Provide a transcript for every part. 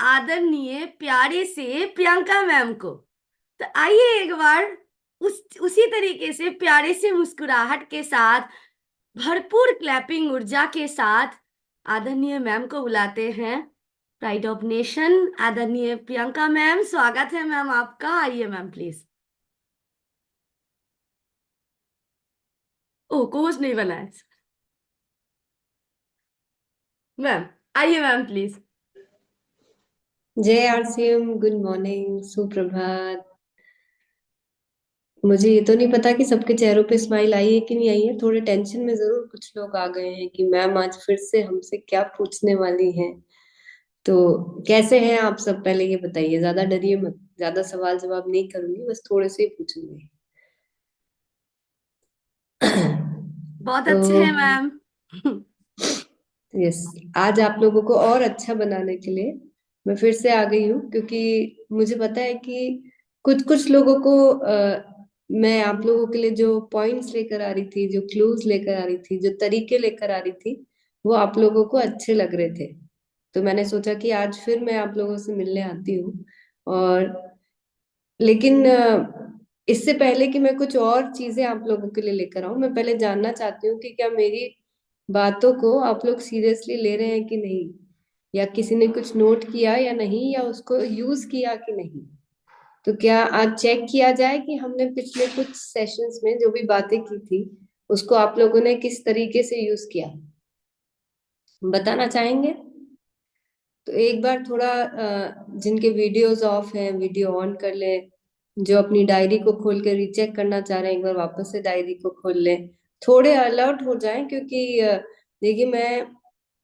आदरणीय प्यारे से प्रियंका मैम को। तो आइए एक बार उसी तरीके से प्यारे से मुस्कुराहट के साथ, भरपूर क्लैपिंग ऊर्जा के साथ आदरणीय मैम को बुलाते हैं। प्राइड ऑफ नेशन आदरणीय प्रियंका मैम, स्वागत है मैम आपका। आइए मैम प्लीज। ओ कोच नहीं बना है मैम। आइए मैम प्लीज। जय आरसीएम, गुड मॉर्निंग, सुप्रभात। मुझे ये तो नहीं पता कि सबके चेहरों पे स्माइल आई है कि नहीं आई है। थोड़े टेंशन में जरूर कुछ लोग आ गए हैं कि मैम आज फिर से हमसे क्या पूछने वाली हैं। तो कैसे हैं आप सब, पहले ये बताइए। ज्यादा डरिए मत, ज्यादा सवाल जवाब नहीं करूंगी, बस थोड़े से ही पूछूंगी। बहुत तो अच्छे हैं मैम। यस, आज आप लोगों को और अच्छा बनाने के लिए मैं फिर से आ गई हूँ, क्योंकि मुझे पता है कि कुछ कुछ लोगों को मैं आप लोगों के लिए जो पॉइंट्स लेकर आ रही थी, जो क्लूज लेकर आ रही थी, जो तरीके लेकर आ रही थी, वो आप लोगों को अच्छे लग रहे थे। तो मैंने सोचा कि आज फिर मैं आप लोगों से मिलने आती हूँ। और लेकिन इससे पहले कि मैं कुछ और चीजें आप लोगों के लिए लेकर आऊं, मैं पहले जानना चाहती हूँ कि क्या मेरी बातों को आप लोग सीरियसली ले रहे हैं कि नहीं, या किसी ने कुछ नोट किया या नहीं, या उसको यूज किया कि नहीं। तो क्या आज चेक किया जाए कि हमने पिछले कुछ सेशंस में जो भी बातें की थी, उसको आप लोगों ने किस तरीके से यूज किया, बताना चाहेंगे? तो एक बार थोड़ा जिनके वीडियोस ऑफ हैं, वीडियो ऑन कर लें। जो अपनी डायरी को खोल के रीचेक करना चाह रहे हैं, एक बार वापस से डायरी को खोल लें। थोड़े अलर्ट हो जाएं, क्योंकि देखिए, मैं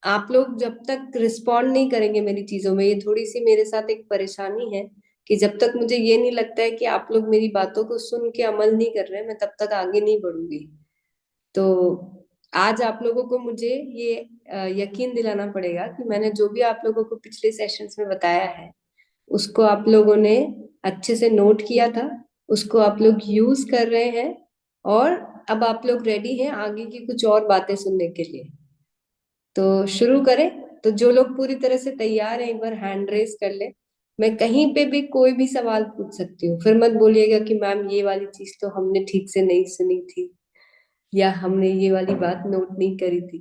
आप लोग जब तक रिस्पॉन्ड नहीं करेंगे मेरी चीजों में, ये थोड़ी सी मेरे साथ एक परेशानी है कि जब तक मुझे ये नहीं लगता है कि आप लोग मेरी बातों को सुन के अमल नहीं कर रहे हैं, मैं तब तक आगे नहीं बढ़ूंगी। तो आज आप लोगों को मुझे ये यकीन दिलाना पड़ेगा कि मैंने जो भी आप लोगों को पिछले सेशंस में बताया है, उसको आप लोगों ने अच्छे से नोट किया था, उसको आप लोग यूज कर रहे हैं, और अब आप लोग रेडी हैं आगे की कुछ और बातें सुनने के लिए। तो शुरू करें। तो जो लोग पूरी तरह से तैयार हैं, एक बार हैंड रेस कर ले। मैं कहीं पे भी कोई भी सवाल पूछ सकती हूँ, फिर मत बोलिएगा कि मैम ये वाली चीज तो हमने ठीक से नहीं सुनी थी, या हमने ये वाली बात नोट नहीं करी थी।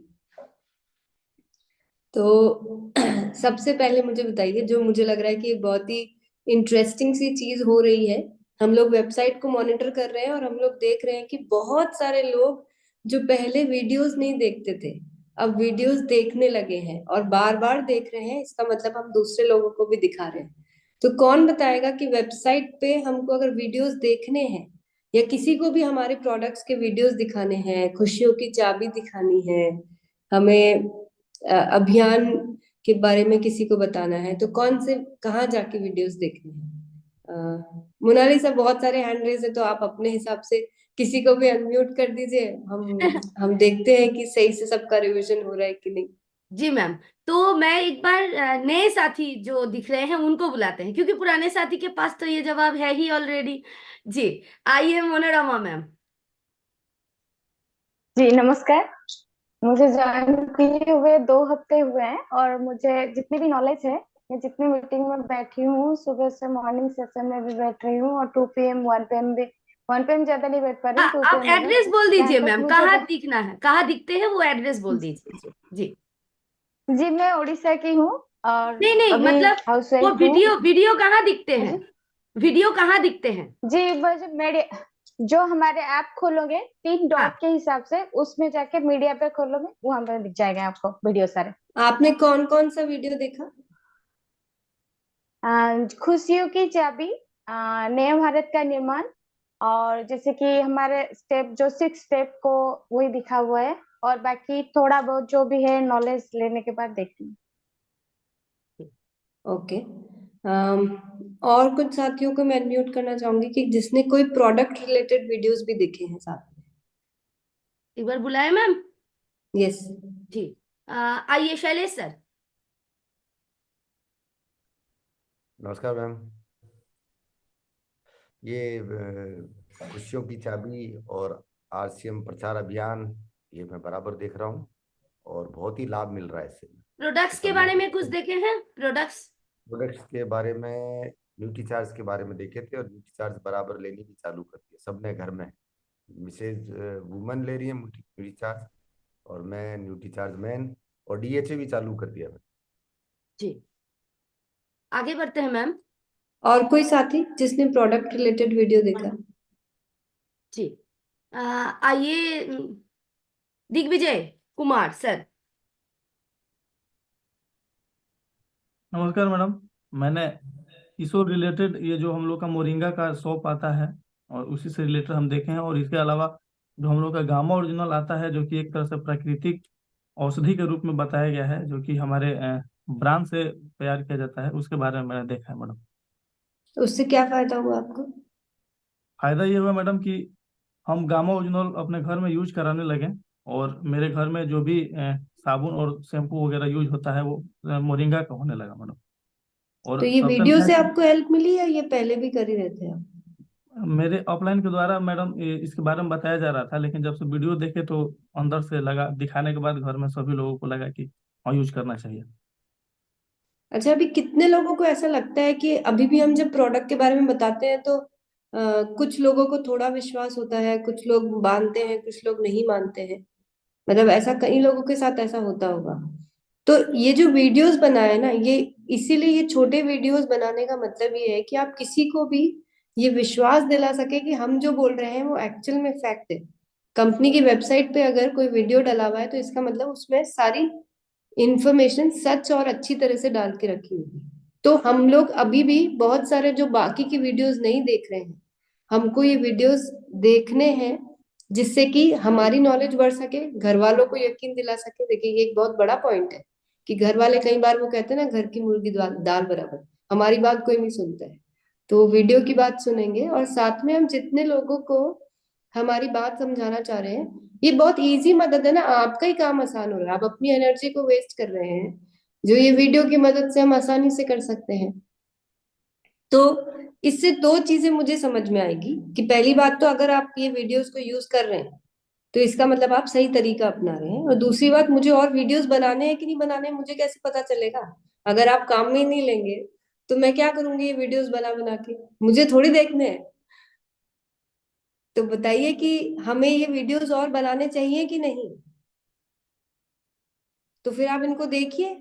तो सबसे पहले मुझे बताइए, जो मुझे लग रहा है कि एक बहुत ही इंटरेस्टिंग सी चीज हो रही है। हम लोग वेबसाइट को मॉनिटर कर रहे हैं और हम लोग देख रहे हैं कि बहुत सारे लोग जो पहले वीडियोस नहीं देखते थे, अब वीडियोस देखने लगे हैं और बार बार देख रहे हैं। इसका मतलब हम दूसरे लोगों को भी दिखा रहे हैं। तो कौन बताएगा कि वेबसाइट पे हमको अगर वीडियोस देखने हैं, या किसी को भी हमारे प्रोडक्ट्स के वीडियोस दिखाने हैं, खुशियों की चाबी दिखानी है, हमें अभियान के बारे में किसी को बताना है, तो कौन से कहाँ जाके वीडियोस देखने हैं? मोनालिसा, बहुत सारे हैंड रेज है, तो आप अपने हिसाब से किसी को भी अनम्यूट कर दीजिए। हम देखते हैं कि सही से सबका रिवीजन हो रहा है कि नहीं। जी मैम। तो मैं एक बार नए साथी जो दिख रहे हैं उनको बुलाते हैं, क्योंकि पुराने साथी के पास तो ये जवाब है ही ऑलरेडी। जी। आइए मनोरमा मैम। जी नमस्कार। मुझे ज्वाइन किए हुए 2 हफ्ते हुए हैं, और मुझे जितनी भी नॉलेज है, मैं जितनी मीटिंग में बैठी हूँ, सुबह से मॉर्निंग सेशन में भी बैठ रही हूँ, और 2 PM 1 PM भी, 1 PM ज्यादा नहीं बैठ पा रही हूँ, टू आप पी एम में भी। एड्रेस बोल जहाँ दीजिए तक मैम, मुझे कहाँ दिखना है, कहाँ दिखते हैं वो एड्रेस बोल दीजिए जी जी। जी मैं उड़ीसा की हूँ, और नहीं नहीं, अभी मतलब हाउस वो वाइफ हूँ। वीडियो वीडियो कहाँ दिखते हाँ हैं? जी। वीडियो कहाँ दिखते हैं? जी बस मेरे, जो हमारे ऐप खोलोगे 3 डॉट हाँ। के हिसाब से, उसमें जाके मीडिया पे खोलोगे, वहां पे दिख जाएगा आपको वीडियो सारे। आपने कौन कौन सा वीडियो देखा? खुशियों की चाबी, नए भारत का निर्माण, और जैसे कि हमारे स्टेप, जो 6 स्टेप को वही दिखा हुआ है, और बाकी थोड़ा बहुत जो भी है नॉलेज लेने के बाद देखती हूँ। ओके। और कुछ साथियों को मैं अनम्यूट करना चाहूंगी कि जिसने कोई प्रोडक्ट रिलेटेड वीडियोस भी देखे हैं साथ एक बार बुलाए मैम। में। यस। जी। आइए शैलेश सर। नमस्कार मैम। ये खुशियों की चाबी और आरसीएम प्रचार अभियान, ये मैं बराबर देख रहा हूँ और बहुत ही लाभ मिल रहा है इससे। प्रोडक्ट्स के सब लोग बारे में कुछ देखे हैं? प्रोडक्ट्स। प्रोडक्ट्स के बारे में, ड्यूटी चार्ज के बारे में देखे थे, और ड्यूटी चार्ज बराबर लेनी भी चालू कर दिया सबने घर में। मिसेज वुमन ले रही है ड्यूटी चार्ज, और मैं ड्यूटी चार्ज मैन, और डीएचए भी चालू कर दिया मैं। जी, आगे बढ़ते हैं मैम। और कोई साथी जिसने प्रोडक्ट रिलेटेड वीडियो देखा? जी, आइए दिग्विजय कुमार सर। नमस्कार मैडम। मैंने इसो रिलेटेड ये जो हम लोग का मोरिंगा का शॉप आता है और उसी से रिलेटेड हम देखे हैं, और इसके अलावा जो हम लोग का गामा ओरिजिनल आता है जो कि एक तरह से प्राकृतिक औषधि के रूप में बताया गया है, जो कि हमारे ब्रांड से तैयार किया जाता है, उसके बारे में मैंने देखा है मैडम। तो उससे क्या फायदा हुआ आपको? फायदा ये हुआ मैडम कि हम गामा ओरिजिनल अपने घर में यूज कराने लगे, और मेरे घर में जो भी साबुन और शैम्पू वगैरह यूज होता है वो मोरिंगा का होने लगा मैडम। और तो ये सबसे वीडियो नया से चीज, आपको हेल्प मिली या ये पहले भी कर ही रहे थे आप? मेरे ऑफलाइन के द्वारा मैडम इसके बारे में बताया जा रहा था, लेकिन जब से वीडियो देखे तो अंदर से लगा, दिखाने के बाद घर में सभी लोगों को लगा कि हाँ यूज करना चाहिए। अच्छा, अभी कितने लोगों को ऐसा लगता है कि अभी भी हम जब प्रोडक्ट के बारे में बताते हैं तो कुछ लोगों को थोड़ा विश्वास होता है, कुछ लोग मानते हैं, कुछ लोग नहीं मानते हैं? मतलब ऐसा कई लोगों के साथ ऐसा होता होगा। तो ये जो वीडियोस बनाए ना, ये इसीलिए ये छोटे वीडियोस बनाने का मतलब ये है कि आप किसी को भी ये विश्वास दिला सके कि हम जो बोल रहे हैं वो एक्चुअल में फैक्ट है। कंपनी की वेबसाइट पे अगर कोई वीडियो डला हुआ है तो इसका मतलब उसमें सारी इंफॉर्मेशन सच और अच्छी तरह से डाल के रखी होगी। तो हम लोग अभी भी बहुत सारे जो बाकी की वीडियोस नहीं देख रहे हैं, हमको ये वीडियोस देखने हैं जिससे कि हमारी नॉलेज बढ़ सके, घर वालों को यकीन दिला सके। देखिए ये एक बहुत बड़ा पॉइंट है कि घर वाले कई बार वो कहते हैं ना, घर की मुर्गी दाल बराबर, हमारी बात कोई नहीं सुनता है। तो वो वीडियो की बात सुनेंगे, और साथ में हम जितने लोगों को हमारी बात समझाना चाह रहे हैं, ये बहुत इजी मदद है ना, आपका ही काम आसान हो रहा है। आप अपनी एनर्जी को वेस्ट कर रहे हैं जो ये वीडियो की मदद से हम आसानी से कर सकते हैं। तो इससे दो चीजें मुझे समझ में आएगी कि पहली बात तो अगर आप ये वीडियोस को यूज कर रहे हैं तो इसका मतलब आप सही तरीका अपना रहे हैं, और दूसरी बात, मुझे और वीडियोस बनाने हैं कि नहीं बनाने हैं मुझे कैसे पता चलेगा? अगर आप काम में ही नहीं लेंगे तो मैं क्या करूंगी ये वीडियोस बना बना के? मुझे थोड़ी देखने हैं। तो बताइए कि हमें ये वीडियोस और बनाने चाहिए कि नहीं? तो फिर आप इनको देखिए।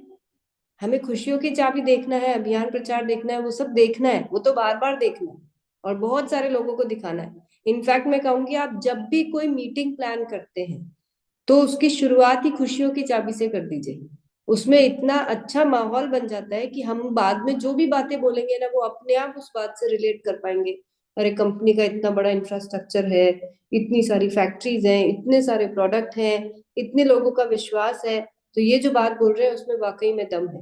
हमें खुशियों की चाबी देखना है, अभियान प्रचार देखना है, वो सब देखना है, वो तो बार बार देखना है और बहुत सारे लोगों को दिखाना है। इनफैक्ट मैं कहूंगी आप जब भी कोई मीटिंग प्लान करते हैं तो उसकी शुरुआत ही खुशियों की चाबी से कर दीजिए। उसमें इतना अच्छा माहौल बन जाता है कि हम बाद में जो भी बातें बोलेंगे ना, वो अपने आप उस बात से रिलेट कर पाएंगे। अरे कंपनी का इतना बड़ा इंफ्रास्ट्रक्चर है, इतनी सारी फैक्ट्रीज हैं, इतने सारे प्रोडक्ट हैं, इतने लोगों का विश्वास है, तो ये जो बात बोल रहे हैं उसमें वाकई में दम है।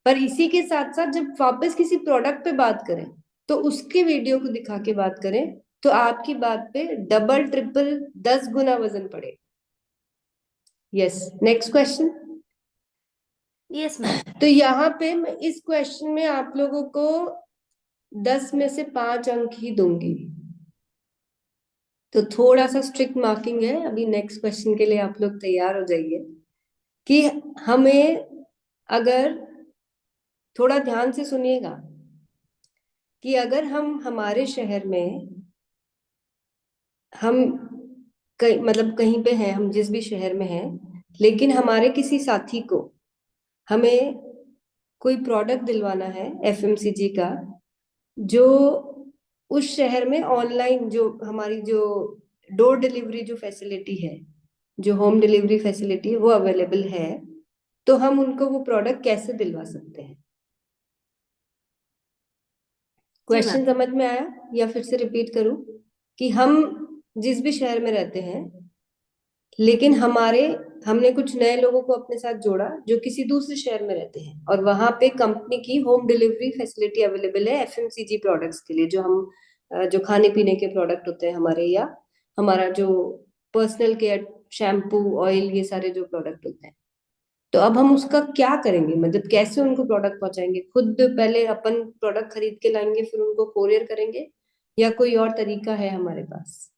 पर इसी के साथ साथ जब वापस किसी प्रोडक्ट पे बात करें तो उसके वीडियो को दिखा के बात करें, तो आपकी बात पे डबल ट्रिपल 10 गुना वजन पड़े। Yes, next question. Yes ma'am. तो यहाँ पे मैं इस क्वेश्चन में आप लोगों को 10 में से 5 अंक ही दूंगी, तो थोड़ा सा स्ट्रिक्ट मार्किंग है। अभी नेक्स्ट क्वेश्चन के लिए आप लोग तैयार हो जाइए कि हमें, अगर थोड़ा ध्यान से सुनिएगा, कि अगर हम हमारे शहर में, हम मतलब कहीं पे हैं, हम जिस भी शहर में हैं, लेकिन हमारे किसी साथी को हमें कोई प्रोडक्ट दिलवाना है एफएमसीजी का, जो उस शहर में ऑनलाइन, जो हमारी जो डोर डिलीवरी जो फैसिलिटी है, जो होम डिलीवरी फैसिलिटी है वो अवेलेबल है, तो हम उनको वो प्रोडक्ट कैसे दिलवा सकते हैं? जी मैम। क्वेश्चन समझ में आया या फिर से रिपीट करूं? कि हम जिस भी शहर में रहते हैं, लेकिन हमने कुछ नए लोगों को अपने साथ जोड़ा जो किसी दूसरे शहर में रहते हैं, और वहां पे कंपनी की होम डिलीवरी फैसिलिटी अवेलेबल है एफएमसीजी प्रोडक्ट्स के लिए, जो हम जो खाने पीने के प्रोडक्ट होते हैं हमारे, या हमारा जो पर्सनल केयर, शैम्पू, ऑयल, ये सारे जो प्रोडक्ट होते हैं। तो अब हम उसका क्या करेंगे, मतलब कैसे उनको प्रोडक्ट पहुंचाएंगे? खुद पहले अपन प्रोडक्ट खरीद के लाएंगे फिर उनको कोरियर करेंगे, या कोई और तरीका है हमारे पास?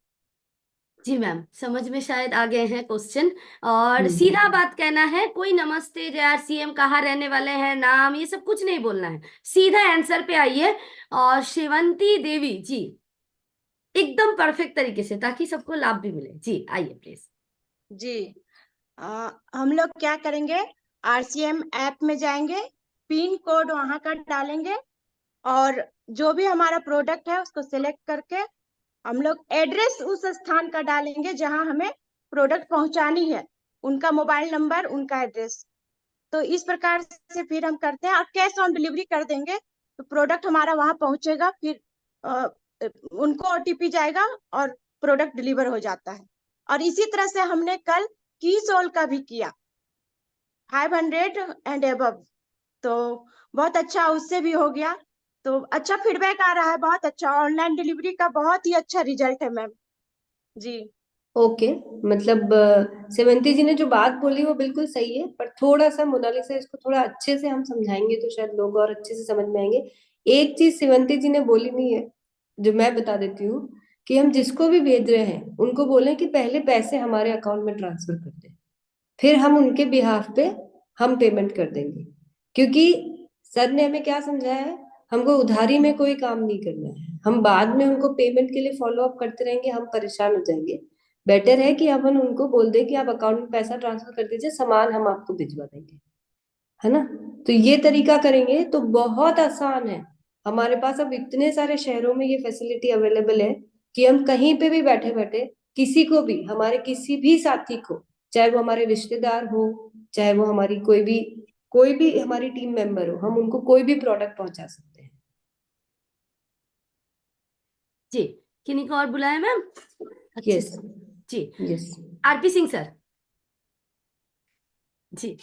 जी मैम, समझ में शायद आ गए हैं क्वेश्चन। और सीधा बात कहना है, कोई नमस्ते जय आरसीएम, कहाँ रहने वाले हैं, नाम, ये सब कुछ नहीं बोलना है, सीधा आंसर पे आइए। और शिवंती देवी जी, एकदम परफेक्ट तरीके से, ताकि सबको लाभ भी मिले। जी आइए प्लीज। जी हम लोग क्या करेंगे, आरसीएम ऐप में जाएंगे, पिन कोड वहां का डालेंगे और जो भी हमारा प्रोडक्ट है उसको सिलेक्ट करके हम लोग एड्रेस उस स्थान का डालेंगे जहां हमें प्रोडक्ट पहुंचानी है, उनका मोबाइल नंबर, उनका एड्रेस। तो इस प्रकार से फिर हम करते हैं और कैश ऑन डिलीवरी कर देंगे, तो प्रोडक्ट हमारा वहां पहुंचेगा, फिर अ, उनको ओटीपी जाएगा और प्रोडक्ट डिलीवर हो जाता है। और इसी तरह से हमने कल की सोल का भी किया, 500 एंड एबव, तो बहुत अच्छा उससे भी हो गया। तो अच्छा फीडबैक आ रहा है, बहुत अच्छा, ऑनलाइन डिलीवरी का बहुत ही अच्छा रिजल्ट है मैम। जी ओके, मतलब सेवंती जी ने जो बात बोली वो बिल्कुल सही है, पर थोड़ा सा मोनालिसा इसको थोड़ा अच्छे से हम समझाएंगे तो शायद लोग और अच्छे से समझ में आएंगे। एक चीज सेवंती जी ने बोली नहीं है, जो मैं बता देती हूँ, कि हम जिसको भी भेज रहे हैं उनको बोलें कि पहले पैसे हमारे अकाउंट में ट्रांसफर कर दें, फिर हम उनके बिहाफ पे हम पेमेंट कर देंगे। क्योंकि सर ने हमें क्या समझाया है, हमको उधारी में कोई काम नहीं करना है, हम बाद में उनको पेमेंट के लिए फॉलो अप करते रहेंगे, हम परेशान हो जाएंगे। बेटर है कि अपन उनको बोल दें कि आप अकाउंट में पैसा ट्रांसफर कर दीजिए, सामान हम आपको भिजवा देंगे, है ना। तो ये तरीका करेंगे तो बहुत आसान है। हमारे पास अब इतने सारे शहरों में ये फैसिलिटी अवेलेबल है कि हम कहीं पे भी बैठे बैठे किसी को भी, हमारे किसी भी साथी को, चाहे वो हमारे रिश्तेदार हो, चाहे वो हमारी कोई भी हमारी टीम मेंबर हो, हम उनको कोई भी प्रोडक्ट पहुंचा सकते हैं। जी, किन्हीं को और बुलाया मैम अच्छे यस, से? जी, यस। RP Singh sir. जी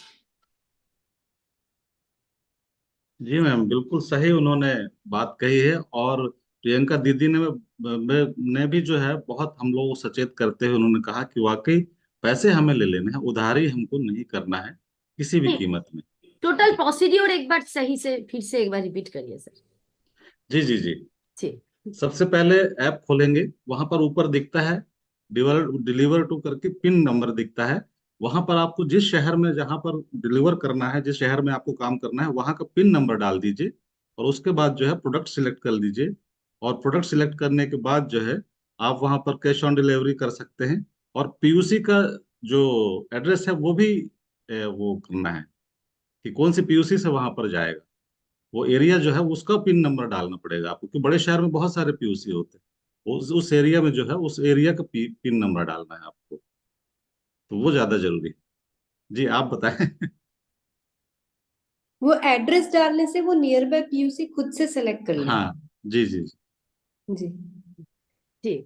जी मैम, बिल्कुल सही उन्होंने बात कही है। और प्रियंका दीदी ने भी जो है बहुत हम लोग को सचेत करते हुए उन्होंने कहा कि वाकई पैसे हमें ले लेने हैं, उधारी हमको नहीं करना है किसी भी कीमत में। टोटल जी प्रोसीड्योर एक बार सही से फिर से एक बार रिपीट करिए सर। जी जी जी। जी सबसे पहले ऐप खोलेंगे, वहां पर ऊपर दिखता है डिलीवर टू करके पिन नंबर दिखता है। वहां पर आपको जिस शहर में जहां पर डिलीवर करना है, जिस शहर में आपको काम करना है, वहां का पिन नंबर डाल दीजिए। और उसके बाद जो है प्रोडक्ट सिलेक्ट कर लीजिए। और प्रोडक्ट सिलेक्ट करने के बाद जो है आप वहां पर कैश ऑन डिलीवरी कर सकते हैं। और पीयूसी का जो एड्रेस है वो भी वो करना है कि कौन सी पीयूसी से वहां पर जाएगा, वो एरिया जो है उसका पिन नंबर डालना पड़ेगा आपको, क्योंकि बड़े शहर में बहुत सारे पीयूसी होते हैं। उस एरिया में जो है उस एरिया का पिन नंबर डालना है आपको, तो वो ज्यादा जरूरी है। जी आप बताएं। वो एड्रेस डालने से वो नियर बाय पीयूसी खुद से सेलेक्ट कर हाँ लेगा। जी जी जी। जी। जी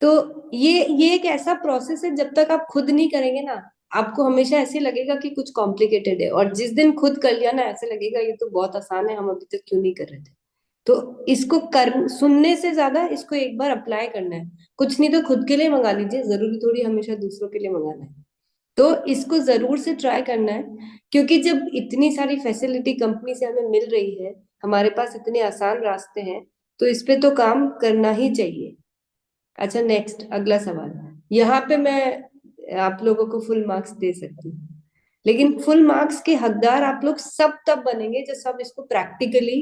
तो ये एक ऐसा प्रोसेस है, जब तक आप खुद नहीं करेंगे ना, आपको हमेशा ऐसे लगेगा कि कुछ कॉम्प्लिकेटेड है, और जिस दिन खुद कर लिया ना, ऐसे लगेगा ये तो बहुत आसान है, हम अभी तक क्यों नहीं कर रहे थे। तो इसको कर सुनने से ज्यादा इसको एक बार अप्लाई करना है। कुछ नहीं तो खुद के लिए मंगा लीजिए, जरूरी थोड़ी हमेशा दूसरों के लिए मंगाना है। तो इसको जरूर से ट्राई करना है, क्योंकि जब इतनी सारी फैसिलिटी कंपनी से हमें मिल रही है, हमारे पास इतने आसान रास्ते हैं, तो इस पे तो काम करना ही चाहिए। अच्छा, नेक्स्ट अगला सवाल। यहाँ पे मैं आप लोगों को फुल मार्क्स दे सकती हूँ, लेकिन फुल मार्क्स के हकदार आप लोग सब तब बनेंगे जब सब इसको प्रैक्टिकली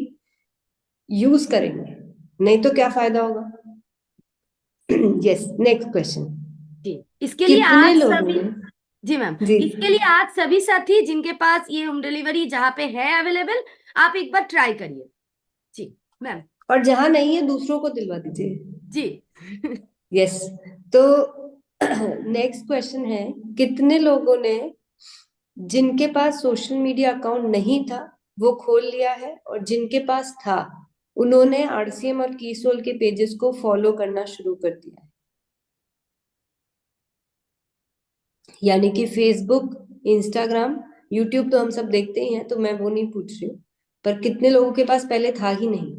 यूज करेंगे, नहीं तो क्या फायदा होगा। Yes, next question. जी, इसके लिए कितने आज लोगों सभी, ने, जी मैम, जी, इसके लिए आज सभी साथी जिनके पास ये होम डिलीवरी जहाँ पे है अवेलेबल, आप एक बार ट्राई करिए। जी मैम। और जहां नहीं है दूसरों को दिलवा दीजिए। जी यस। तो नेक्स्ट क्वेश्चन है, कितने लोगों ने, जिनके पास सोशल मीडिया अकाउंट नहीं था वो खोल लिया है, और जिनके पास था उन्होंने आरसीएम और कीसोल के पेजेस को फॉलो करना शुरू कर दिया है। यानी कि फेसबुक, इंस्टाग्राम, यूट्यूब तो हम सब देखते ही हैं, तो मैं वो नहीं पूछ रही हूँ, पर कितने लोगों के पास पहले था ही नहीं,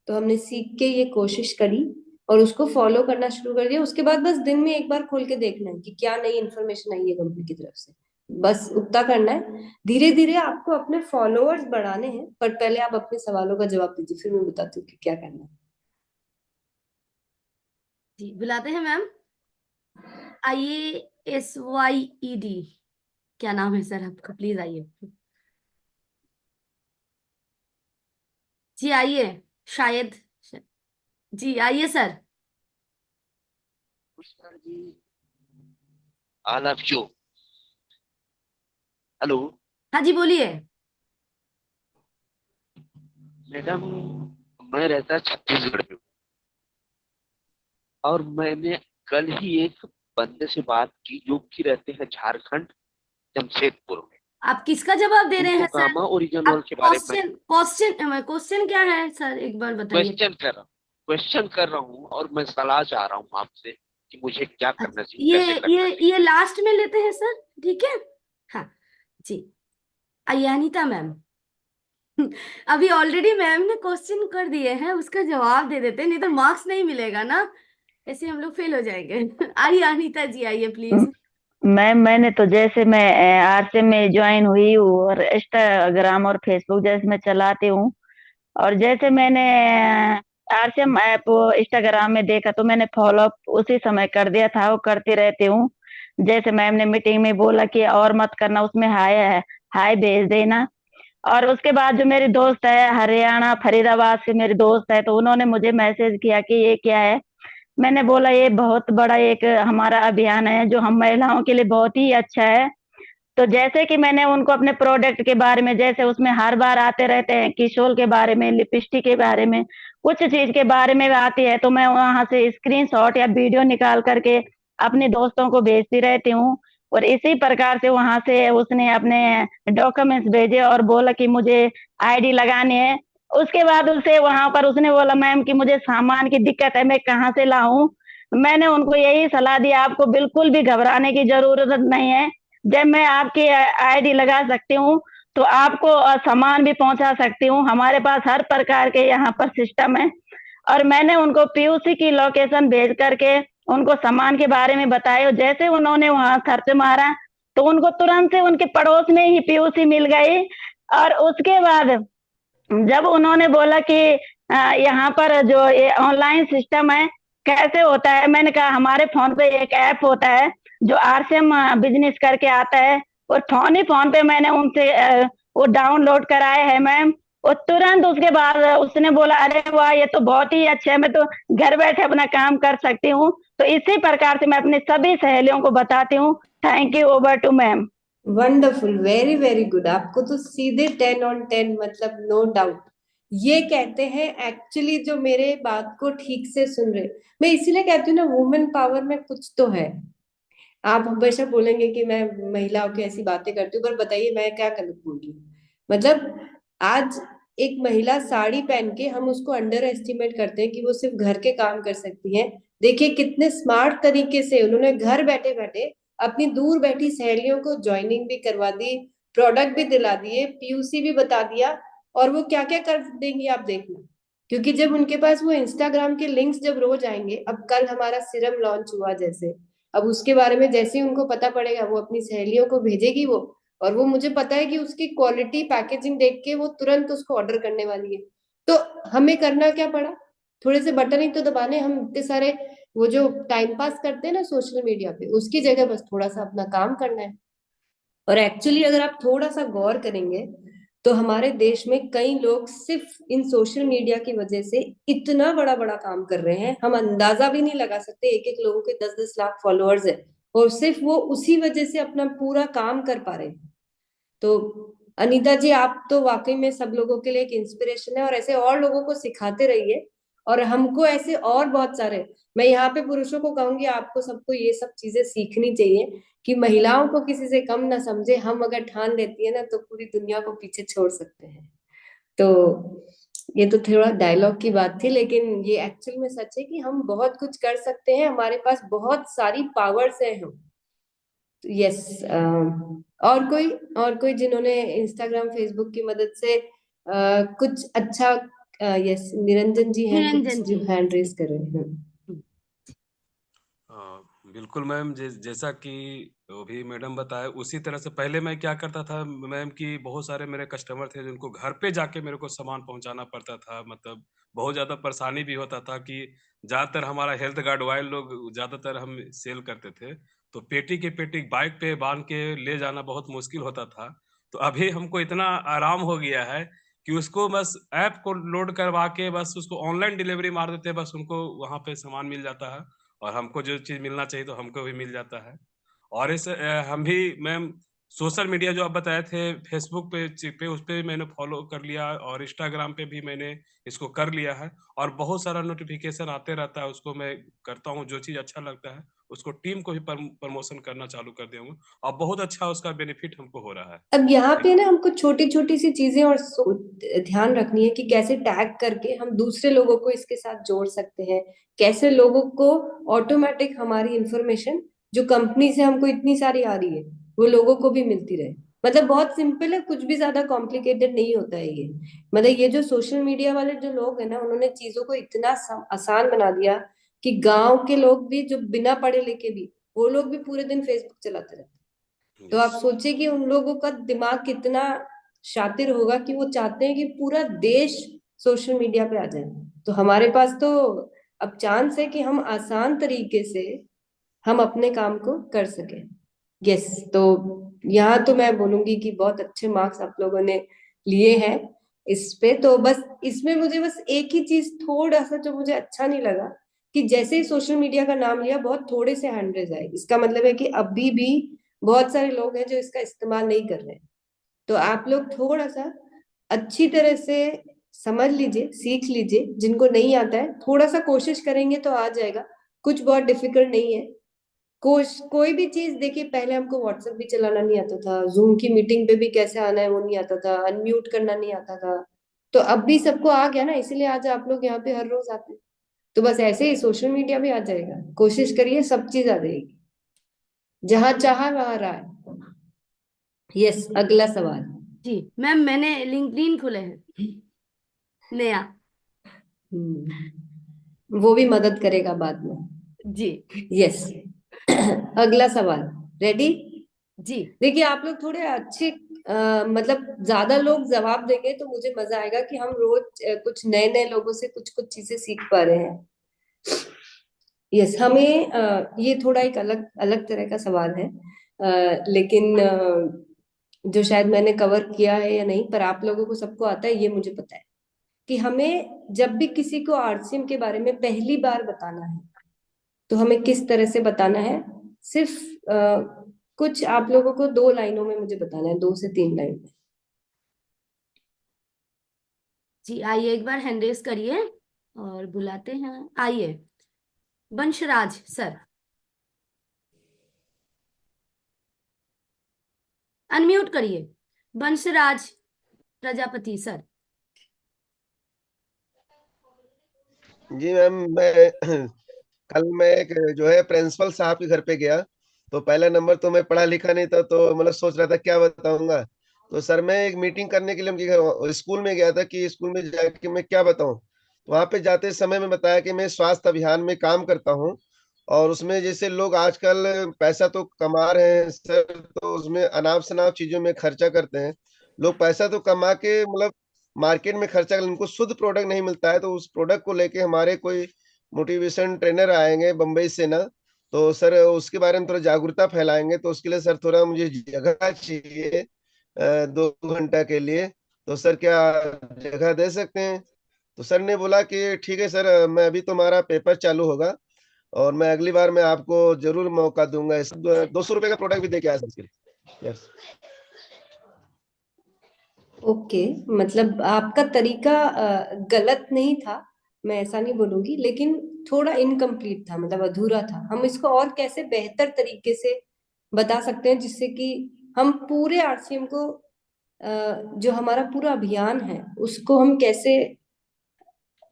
तो हमने सीख के ये कोशिश करी और उसको फॉलो करना शुरू कर दिया। उसके बाद बस दिन में एक बार खोल के देखना है कि क्या नई इन्फॉर्मेशन आई है कंपनी की तरफ से, बस उतना करना है। धीरे धीरे आपको अपने फॉलोअर्स बढ़ाने हैं, पर पहले आप अपने सवालों का जवाब दीजिए, फिर मैं बताती हूँ कि क्या करना है। जी बुलाते हैं मैम। IASYED, क्या नाम है सर आपका, प्लीज आइए। जी आइए, शायद। जी आइए सर। नमस्कार जी। All of you. हेलो हाँ जी बोलिए। मैडम, मैं रहता छत्तीसगढ़ में हूँ और मैंने कल ही एक बंदे से बात की जो कि रहते हैं झारखंड, जमशेदपुर में। आप किसका जवाब दे रहे उनको हैं सर? गामा ओरिजिनल आप के बारे में क्वेश्चन क्वेश्चन क्वेश्चन क्या है सर, एक बार बताइए। क्वेश्चन कर रहा हूँ और मैं सलाह चाह रहा हूँ आपसे कि मुझे क्या अच्छा, करना चाहिए, कैसे करना चाहिए। ये लास्ट में लेते हैं सर, ठीक है। हाँ जी। आइए अनीता मैम। अभी ऑलरेडी मैम ने क्वेश्चन कर दिए हैं, उसका जवाब दे देते हैं, नहीं तो मार्क्स नहीं मिलेगा ना, ऐसे हम लोग फेल हो जाएंगे। आइए अनीता जी, आइए प्लीज। मैम मैंने तो जैसे मैं आरसे में ज्वाइन हुई हूँ और इंस्टाग्राम और फेसबुक जैसे मैं चलाती हूँ, और जैसे मैंने आरसीएम ऐप इंस्टाग्राम में देखा तो मैंने फॉलो अप उसी समय कर दिया था, वो करती रहती हूँ। जैसे मैम ने मीटिंग में बोला कि और मत करना, उसमें हाय हाय भेज देना। और उसके बाद जो मेरी दोस्त है हरियाणा फरीदाबाद से मेरी दोस्त है, तो उन्होंने मुझे मैसेज किया कि ये क्या है। मैंने बोला ये बहुत बड़ा एक हमारा अभियान है जो हम महिलाओं के लिए बहुत ही अच्छा है। तो जैसे कि मैंने उनको अपने प्रोडक्ट के बारे में, जैसे उसमें हर बार आते रहते हैं किशोल के बारे में, लिपस्टिक के बारे में, कुछ चीज के बारे में आती है, तो मैं वहां से स्क्रीनशॉट या वीडियो निकाल करके अपने दोस्तों को भेजती रहती हूँ। और इसी प्रकार से वहां से उसने अपने डॉक्यूमेंट्स भेजे और बोला कि मुझे आईडी लगानी है। उसके बाद उसे वहां पर उसने बोला मैम कि मुझे सामान की दिक्कत है, मैं कहाँ से लाऊं। मैंने उनको यही सलाह दी, आपको बिल्कुल भी घबराने की जरूरत नहीं है। जब मैं आपकी आईडी लगा सकती हूँ तो आपको सामान भी पहुंचा सकती हूँ। हमारे पास हर प्रकार के यहाँ पर सिस्टम है। और मैंने उनको पीयूसी की लोकेशन भेज करके उनको सामान के बारे में बताया। जैसे उन्होंने वहां सर्च मारा तो उनको तुरंत से उनके पड़ोस में ही पीयूसी मिल गई। और उसके बाद जब उन्होंने बोला कि यहाँ पर जो ये ऑनलाइन सिस्टम है कैसे होता है, मैंने कहा हमारे फोन पे एक ऐप होता है जो आरसीएम बिजनेस करके आता है, और फोन ही फोन पे मैंने उनसे वो डाउनलोड कराए है मैम। और तुरंत उसके बाद उसने बोला अरे वाह ये तो बहुत ही अच्छा है, मैं तो घर बैठे अपना काम कर सकती हूँ। तो इसी प्रकार से मैं अपनी सभी सहेलियों को बताती हूँ। Thank you, over to ma'am. Wonderful, very very good. आपको तो सीधे 10 on 10, मतलब नो डाउट। ये कहते हैं एक्चुअली जो मेरे बात को ठीक से सुन रहे। मैं इसीलिए कहती हूँ ना, वुमेन पावर में कुछ तो है। आप हमेशा बोलेंगे कि मैं महिलाओं की ऐसी बातें करती हूँ, पर बताइए मैं क्या गलत बोल रही हूँ? मतलब आज एक महिला साड़ी पहन के हम उसको अंडर एस्टिमेट करते हैं कि वो सिर्फ घर के काम कर सकती है। देखिए कितने स्मार्ट तरीके से उन्होंने घर बैठे बैठे अपनी दूर बैठी सहेलियों को ज्वाइनिंग भी करवा दी, प्रोडक्ट भी दिला दिए, पीयूसी भी बता दिया। और वो क्या क्या कर देंगी आप देखना। क्योंकि जब उनके पास वो इंस्टाग्राम के लिंक्स जब रोज आएंगे, अब कल हमारा सीरम लॉन्च हुआ जैसे, अब उसके बारे में जैसे ही उनको पता पड़ेगा वो अपनी सहेलियों को भेजेगी वो। और वो मुझे पता है कि उसकी क्वालिटी पैकेजिंग देख के वो तुरंत उसको ऑर्डर करने वाली है। तो हमें करना क्या पड़ा? थोड़े से बटन ही तो दबाने। हम इतने सारे वो जो टाइम पास करते हैं ना सोशल मीडिया पे, उसकी जगह बस थोड़ा सा अपना काम करना है। और एक्चुअली अगर आप थोड़ा सा गौर करेंगे तो हमारे देश में कई लोग सिर्फ इन सोशल मीडिया की वजह से इतना बड़ा बड़ा काम कर रहे हैं, हम अंदाजा भी नहीं लगा सकते। एक एक लोगों के 10-10 लाख फॉलोअर्स है, और सिर्फ वो उसी वजह से अपना पूरा काम कर पा रहे हैं। तो अनीता जी, आप तो वाकई में सब लोगों के लिए एक इंस्पिरेशन है, और ऐसे और लोगों को सिखाते रहिए। और हमको ऐसे और बहुत सारे, मैं यहाँ पे पुरुषों को कहूंगी आपको सबको ये सब चीजें सीखनी चाहिए कि महिलाओं को किसी से कम ना समझे। हम अगर ठान लेती है ना तो पूरी दुनिया को पीछे छोड़ सकते हैं। तो ये तो थोड़ा डायलॉग की बात थी, लेकिन ये एक्चुअल में सच है कि हम बहुत कुछ कर सकते हैं, हमारे पास बहुत सारी पावर्स हैं हम। यस। और कोई जिन्होंने इंस्टाग्राम फेसबुक की मदद से कुछ अच्छा। यस, निरंजन जी हैं कुछ निरंजन जो जी। हैंड रेस कर रहे हैं। बिल्कुल मैम, जैसा कि तो भी मैडम बताए उसी तरह से पहले मैं क्या करता था मैम कि बहुत सारे मेरे कस्टमर थे जिनको घर पे जाके मेरे को सामान पहुंचाना पड़ता था, मतलब बहुत ज़्यादा परेशानी भी होता था कि ज़्यादातर हमारा हेल्थ गार्ड वाले लोग ज़्यादातर हम सेल करते थे, तो पेटी के पेटी बाइक पे बांध के ले जाना बहुत मुश्किल होता था। तो अभी हमको इतना आराम हो गया है कि उसको बस ऐप को लोड करवा के बस उसको ऑनलाइन डिलीवरी मार देते हैं, बस उनको वहाँ पे सामान मिल जाता है और हमको जो चीज़ मिलना चाहिए तो हमको भी मिल जाता है। और इस हम भी मैम सोशल मीडिया जो आप बताए थे फेसबुक पे उस पे मैंने फॉलो कर लिया और इंस्टाग्राम पे भी मैंने इसको कर लिया है और बहुत सारा नोटिफिकेशन आते रहता है, उसको मैं करता हूँ, जो चीज़ अच्छा लगता है उसको टीम को भी प्रमोशन करना चालू कर दिया हूँ और बहुत अच्छा उसका बेनिफिट हमको हो रहा है। अब यहाँ पे ना हमको छोटी छोटी सी चीजें और ध्यान रखनी है कि कैसे टैग करके हम दूसरे लोगों को इसके साथ जोड़ सकते हैं, कैसे लोगों को ऑटोमेटिक हमारी इंफॉर्मेशन जो कंपनी से हमको इतनी सारी आ रही है वो लोगों को भी मिलती रहे। मतलब बहुत सिंपल है, कुछ भी ज्यादा कॉम्प्लिकेटेड नहीं होता है ये। मतलब ये जो सोशल मीडिया वाले जो लोग हैं ना, उन्होंने चीजों को इतना आसान बना दिया कि गांव के लोग भी जो बिना पढ़े लिखे भी, वो लोग भी पूरे दिन फेसबुक चलाते रहते हैं। तो आप सोचिए कि उन लोगों का दिमाग कितना शातिर होगा कि वो चाहते हैं कि पूरा देश सोशल मीडिया पे आ जाए। तो हमारे पास तो अब चांस है कि हम आसान तरीके से हम अपने काम को कर सके। यस, तो यहाँ तो मैं बोलूंगी कि बहुत अच्छे मार्क्स आप लोगों ने लिए हैं इस पे। तो बस इसमें मुझे बस एक ही चीज थोड़ा सा जो मुझे अच्छा नहीं लगा कि जैसे ही सोशल मीडिया का नाम लिया बहुत थोड़े से हैंड रेज आए। इसका मतलब है कि अभी भी बहुत सारे लोग हैं जो इसका इस्तेमाल नहीं कर रहे हैं। तो आप लोग थोड़ा सा अच्छी तरह से समझ लीजिए, सीख लीजिए। जिनको नहीं आता है थोड़ा सा कोशिश करेंगे तो आ जाएगा, कुछ बहुत डिफिकल्ट नहीं है। कोई भी चीज देखिए, पहले हमको व्हाट्सएप भी चलाना नहीं आता था, जूम की मीटिंग पे भी कैसे आना है वो नहीं आता था, अनम्यूट करना नहीं आता था। तो अब भी सबको आ गया ना, इसीलिए आज आप लोग यहाँ पे हर रोज आते हैं। तो बस ऐसे ही सोशल मीडिया भी आ जाएगा, कोशिश करिए सब चीज आ जाएगी, जहां चाहा वहां राह। यस, अगला सवाल। जी मैम, मैंने लिंक्डइन खोले हैं नया। वो भी मदद करेगा बाद में। जी यस अगला सवाल, रेडी? जी देखिए आप लोग थोड़े अच्छे मतलब ज्यादा लोग जवाब देंगे तो मुझे मजा आएगा कि हम रोज कुछ नए नए लोगों से कुछ कुछ चीजें सीख पा रहे हैं। यस, हमें ये थोड़ा एक अलग अलग तरह का सवाल है, लेकिन जो शायद मैंने कवर किया है या नहीं, पर आप लोगों को सबको आता है ये मुझे पता है कि हमें जब भी किसी को आरसीएम के बारे में पहली बार बताना है तो हमें किस तरह से बताना है। सिर्फ कुछ आप लोगों को 2 लाइनों में मुझे बताना है, 2 से 3 लाइन में। जी, आइए एक बार हैंड रेस करिए और बुलाते हैं। आइए वंशराज सर, अनम्यूट करिए। वंशराज प्रजापति सर। जी मैम, मैं कल मैं एक जो है प्रिंसिपल साहब के घर पे गया, तो पहला नंबर तो मैं पढ़ा लिखा नहीं था, तो मतलब सोच रहा था क्या बताऊंगा। तो सर मैं एक मीटिंग करने के लिए उनके घर स्कूल में गया था कि स्कूल में जाके मैं क्या बताऊं। तो वहां पे जाते समय मैं बताया कि मैं स्वास्थ्य अभियान में काम करता हूं, और उसमें जैसे लोग आजकल पैसा तो कमा रहे हैं सर, तो उसमें अनाप शनाप चीजों में खर्चा करते हैं। लोग पैसा तो कमा के मतलब मार्केट में खर्चा कर, उनको शुद्ध प्रोडक्ट नहीं मिलता है। तो उस प्रोडक्ट को लेके हमारे कोई मोटिवेशन ट्रेनर आएंगे बम्बई से ना, तो सर उसके बारे में थोड़ा जागरूकता फैलाएंगे। तो उसके लिए सर थोड़ा मुझे जगह चाहिए 2 घंटा के लिए, तो सर क्या जगह दे सकते हैं? तो सर ने बोला कि ठीक है सर, मैं अभी तुम्हारा पेपर चालू होगा और मैं अगली बार मैं आपको जरूर मौका दूंगा। 200 रुपए का प्रोडक्ट भी दे के आया सर इसके लिए। यस। ओके, मतलब आपका तरीका गलत नहीं था, मैं ऐसा नहीं बोलूंगी, लेकिन थोड़ा इनकम्प्लीट था, मतलब अधूरा था। हम इसको और कैसे बेहतर तरीके से बता सकते हैं जिससे कि हम पूरे आरसीएम को जो हमारा पूरा अभियान है उसको हम कैसे,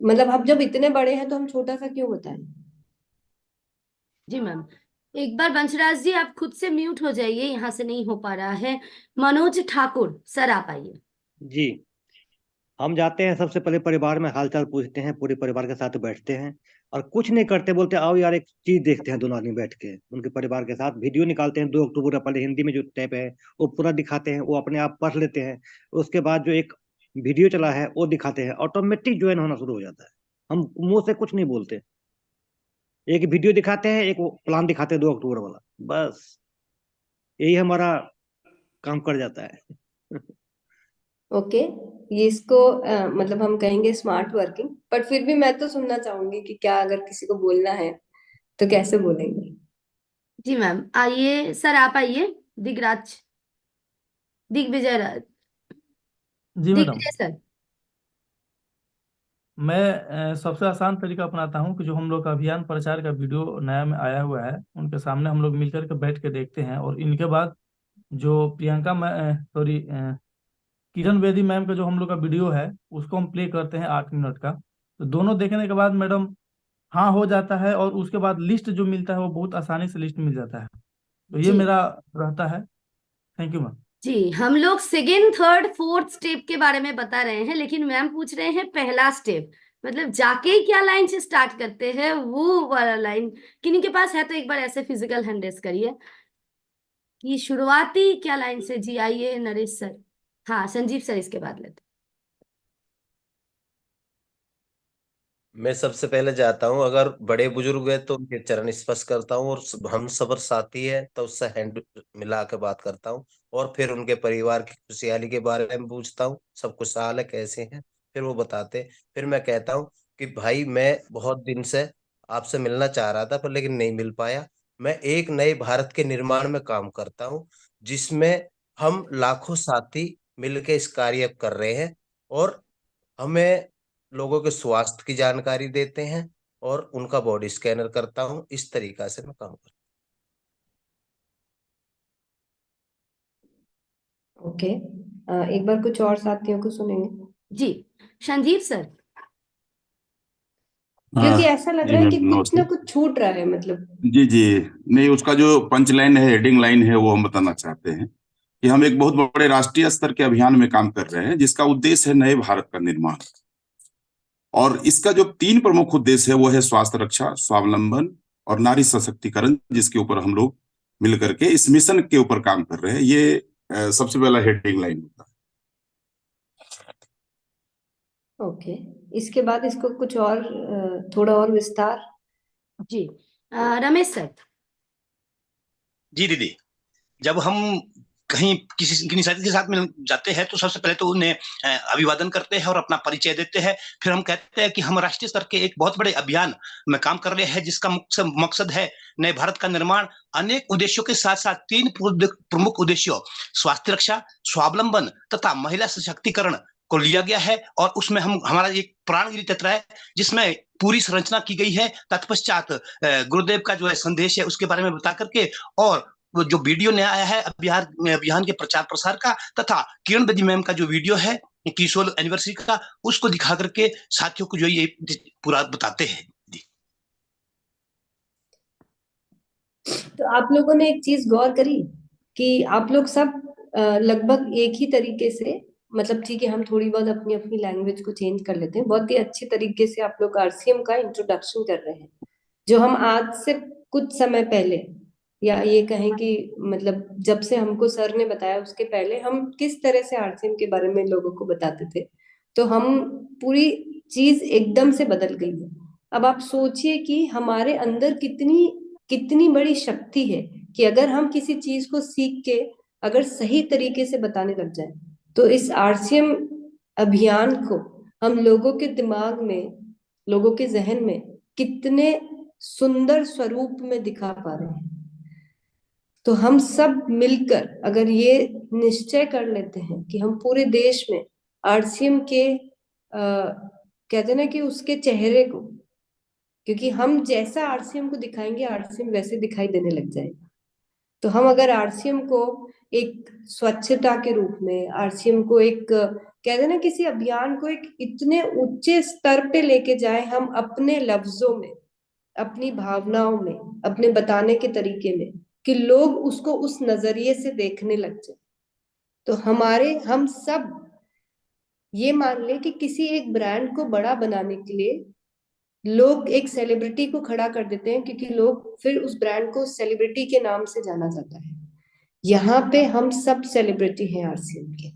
मतलब हम जब इतने बड़े हैं तो हम छोटा सा क्यों बताएं। जी मैम, एक बार वंशराज जी आप खुद से म्यूट हो जाइए, यहाँ से नहीं हो पा रहा है। मनोज ठाकुर सर, आप आइए। जी, हम जाते हैं, सबसे पहले परिवार में हालचाल पूछते हैं, पूरे परिवार के साथ बैठते हैं और कुछ नहीं करते, बोलते आओ यार एक चीज देखते हैं, दोनों आदमी बैठ के उनके परिवार के साथ वीडियो निकालते हैं। 2 अक्टूबर का पहले हिंदी में जो टैप है वो पूरा दिखाते हैं, वो अपने आप पढ़ लेते हैं। उसके बाद जो एक वीडियो चला है वो दिखाते हैं, ऑटोमेटिक ज्वाइन होना शुरू हो जाता है। हम मुंह से कुछ नहीं बोलते, एक वीडियो दिखाते हैं, एक प्लान दिखाते हैं 2 अक्टूबर वाला, बस यही हमारा काम कर जाता है। ओके, ये इसको मतलब हम कहेंगे स्मार्ट वर्किंग, बट फिर भी मैं तो सुनना चाहूंगी कि क्या अगर किसी को बोलना है तो कैसे बोलेंगे। जी मैम, आइए सर, आप आइए। दिगराज, दिग्विजय राज, जी मैडम, दिग्विजय सर। मैं सबसे आसान तरीका अपनाता हूँ कि जो हम लोग का अभियान प्रचार का वीडियो नया में आया हुआ है उनके सामने हम लोग मिलकर के बैठ के देखते हैं, और इनके बाद जो प्रियंका सॉरी किरण बेदी मैम का जो हम लोग का वीडियो है उसको हम प्ले करते हैं 8 मिनट का। तो दोनों देखने के बाद मैडम हाँ हो जाता है, और उसके बाद लिस्ट जो मिलता है वो बहुत आसानी से लिस्ट मिल जाता है। तो ये जी मेरा रहता है। Thank you ma'am. जी, हम लोग सेकेंड थर्ड फोर्थ स्टेप के बारे में बता रहे हैं, लेकिन मैम पूछ रहे हैं पहला स्टेप, मतलब जाके ही क्या लाइन से स्टार्ट करते हैं वो वाला लाइन। किन्हीं के पास है तो एक बार ऐसे फिजिकल हैंड रेस करिए कि शुरुआती क्या लाइन से। जी आइए नरेश सर, हाँ संजीव सर इसके बाद लेते। मैं सबसे पहले जाता हूँ, अगर बड़े बुजुर्ग है तो उनके चरण स्पर्श करता हूँ, और हम सबर साथी है तो उससे हैंड मिला के बात करता हूँ, और फिर उनके परिवार की खुशहाली के बारे में पूछता हूँ, सब खुशहाल है, कैसे हैं। फिर वो बताते, फिर मैं कहता हूँ कि भाई मैं बहुत दिन से आपसे मिलना चाह रहा था पर लेकिन नहीं मिल पाया। मैं एक नए भारत के निर्माण में काम करता हूँ, जिसमें हम लाखों साथी मिलके इस कार्य कर रहे हैं, और हमें लोगों के स्वास्थ्य की जानकारी देते हैं, और उनका बॉडी स्कैनर करता हूँ। इस तरीका से मैं काम करता ओके, एक बार कुछ और साथियों को सुनेंगे, जी संजीव सर। क्योंकि ऐसा लग जी रहा है मैम, कि कुछ नमस्ते। ना कुछ छूट रहा है, मतलब। जी जी, नहीं, उसका जो पंच लाइन है, हेडिंग लाइन है, वो हम बताना चाहते हैं कि हम एक बहुत बड़े राष्ट्रीय स्तर के अभियान में काम कर रहे हैं, जिसका उद्देश्य है नए भारत का निर्माण। और इसका जो 3 प्रमुख उद्देश्य है वो है स्वास्थ्य रक्षा, स्वावलंबन और नारी सशक्तिकरण, जिसके ऊपर हम लोग मिलकर के इस मिशन के ऊपर काम कर रहे हैं। ये सबसे पहला हेडिंग लाइन होता है। ओके, इसके बाद इसको कुछ और थोड़ा और विस्तार। जी रमेश सर। जी दीदी, जब हम कहीं किसी साथी के साथ मिल जाते हैं तो सबसे पहले तो उन्हें अभिवादन करते हैं और अपना परिचय देते हैं। फिर हम कहते हैं कि हम राष्ट्रीय स्तर के एक बहुत बड़े अभियान में काम कर रहे हैं, जिसका मकसद है नए भारत का निर्माण। अनेक उद्देश्यों के साथ साथ 3 प्रमुख उद्देश्यों स्वास्थ्य रक्षा, स्वावलंबन तथा महिला सशक्तिकरण को लिया गया है, और उसमें हम हमारा एक प्राणगिरी तंत्र है जिसमें पूरी संरचना की गई है। तत्पश्चात गुरुदेव का जो है संदेश है उसके बारे में बता करके, और वो जो वीडियो नया आया है अभियान के प्रचार प्रसार का, तथा किरण बेदी मैम का जो वीडियो है किशोर एनिवर्सरी का, उसको दिखा करके साथियों को जो ये पूरा बताते हैं। तो आप लोगों ने एक चीज गौर करी कि आप लोग सब लगभग एक ही तरीके से, मतलब ठीक है हम थोड़ी बहुत अपनी अपनी लैंग्वेज को चेंज कर लेते हैं, बहुत ही अच्छी तरीके से आप लोग आरसीएम का इंट्रोडक्शन कर रहे हैं, जो हम आज से कुछ समय पहले, या ये कहें कि मतलब जब से हमको सर ने बताया उसके पहले हम किस तरह से आरसीएम के बारे में लोगों को बताते थे, तो हम पूरी चीज एकदम से बदल गई है। अब आप सोचिए कि हमारे अंदर कितनी कितनी बड़ी शक्ति है कि अगर हम किसी चीज को सीख के अगर सही तरीके से बताने लग जाए, तो इस आरसीएम अभियान को हम लोगों के दिमाग में, लोगों के जहन में कितने सुंदर स्वरूप में दिखा पा रहे हैं। तो हम सब मिलकर अगर ये निश्चय कर लेते हैं कि हम पूरे देश में आरसीएम के कहते हैं ना कि उसके चेहरे को, क्योंकि हम जैसा आरसीएम को दिखाएंगे आरसीएम वैसे दिखाई देने लग जाएगा। तो हम अगर आरसीएम को एक स्वच्छता के रूप में, आरसीएम को एक कहते हैं ना किसी अभियान को एक इतने ऊंचे स्तर पे लेके जाए, हम अपने लफ्जों में, अपनी भावनाओं में, अपने बताने के तरीके में, कि लोग उसको उस नजरिए से देखने लग जाए, तो हम सब ये मान ले कि किसी एक ब्रांड को बड़ा बनाने के लिए लोग एक सेलिब्रिटी को खड़ा कर देते हैं, क्योंकि लोग फिर उस ब्रांड को सेलिब्रिटी के नाम से जाना जाता है। यहाँ पे हम सब सेलिब्रिटी हैं आरसीएम के,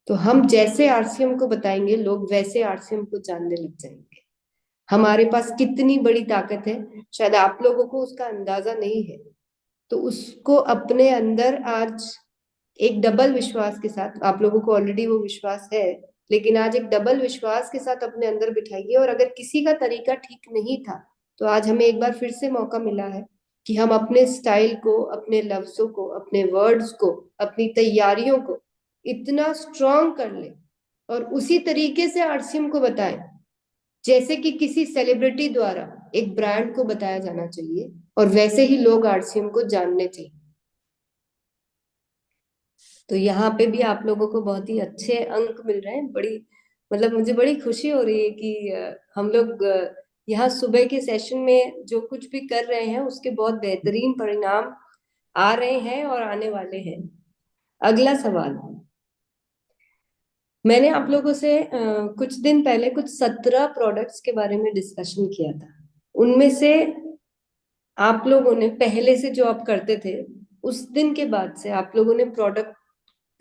तो हम जैसे आरसीएम को बताएंगे लोग वैसे आरसीएम को जानने लग जाएंगे। हमारे पास कितनी बड़ी ताकत है, शायद आप लोगों को उसका अंदाजा नहीं है, तो उसको अपने अंदर आज एक डबल विश्वास के साथ, आप लोगों को ऑलरेडी वो विश्वास है, लेकिन आज एक डबल विश्वास के साथ अपने अंदर बिठाइए। और अगर किसी का तरीका ठीक नहीं था तो आज हमें एक बार फिर से मौका मिला है कि हम अपने स्टाइल को, अपने लफ्जों को, अपने वर्ड्स को, अपनी तैयारियों को इतना स्ट्रॉन्ग कर ले और उसी तरीके से आरसीएम को बताएं जैसे कि किसी सेलिब्रिटी द्वारा एक ब्रांड को बताया जाना चाहिए, और वैसे ही लोग आरसीएम को जानने चाहिए। तो यहाँ पे भी आप लोगों को बहुत ही अच्छे अंक मिल रहे हैं। बड़ी मतलब मुझे बड़ी खुशी हो रही है कि हम लोग यहाँ सुबह के सेशन में जो कुछ भी कर रहे हैं उसके बहुत बेहतरीन परिणाम आ रहे हैं और आने वाले हैं। अगला सवाल, मैंने आप लोगों से कुछ दिन पहले कुछ 17 प्रोडक्ट्स के बारे में डिस्कशन किया था। उनमें से आप लोगों ने पहले से जो आप करते थे, उस दिन के बाद से आप लोगों ने प्रोडक्ट,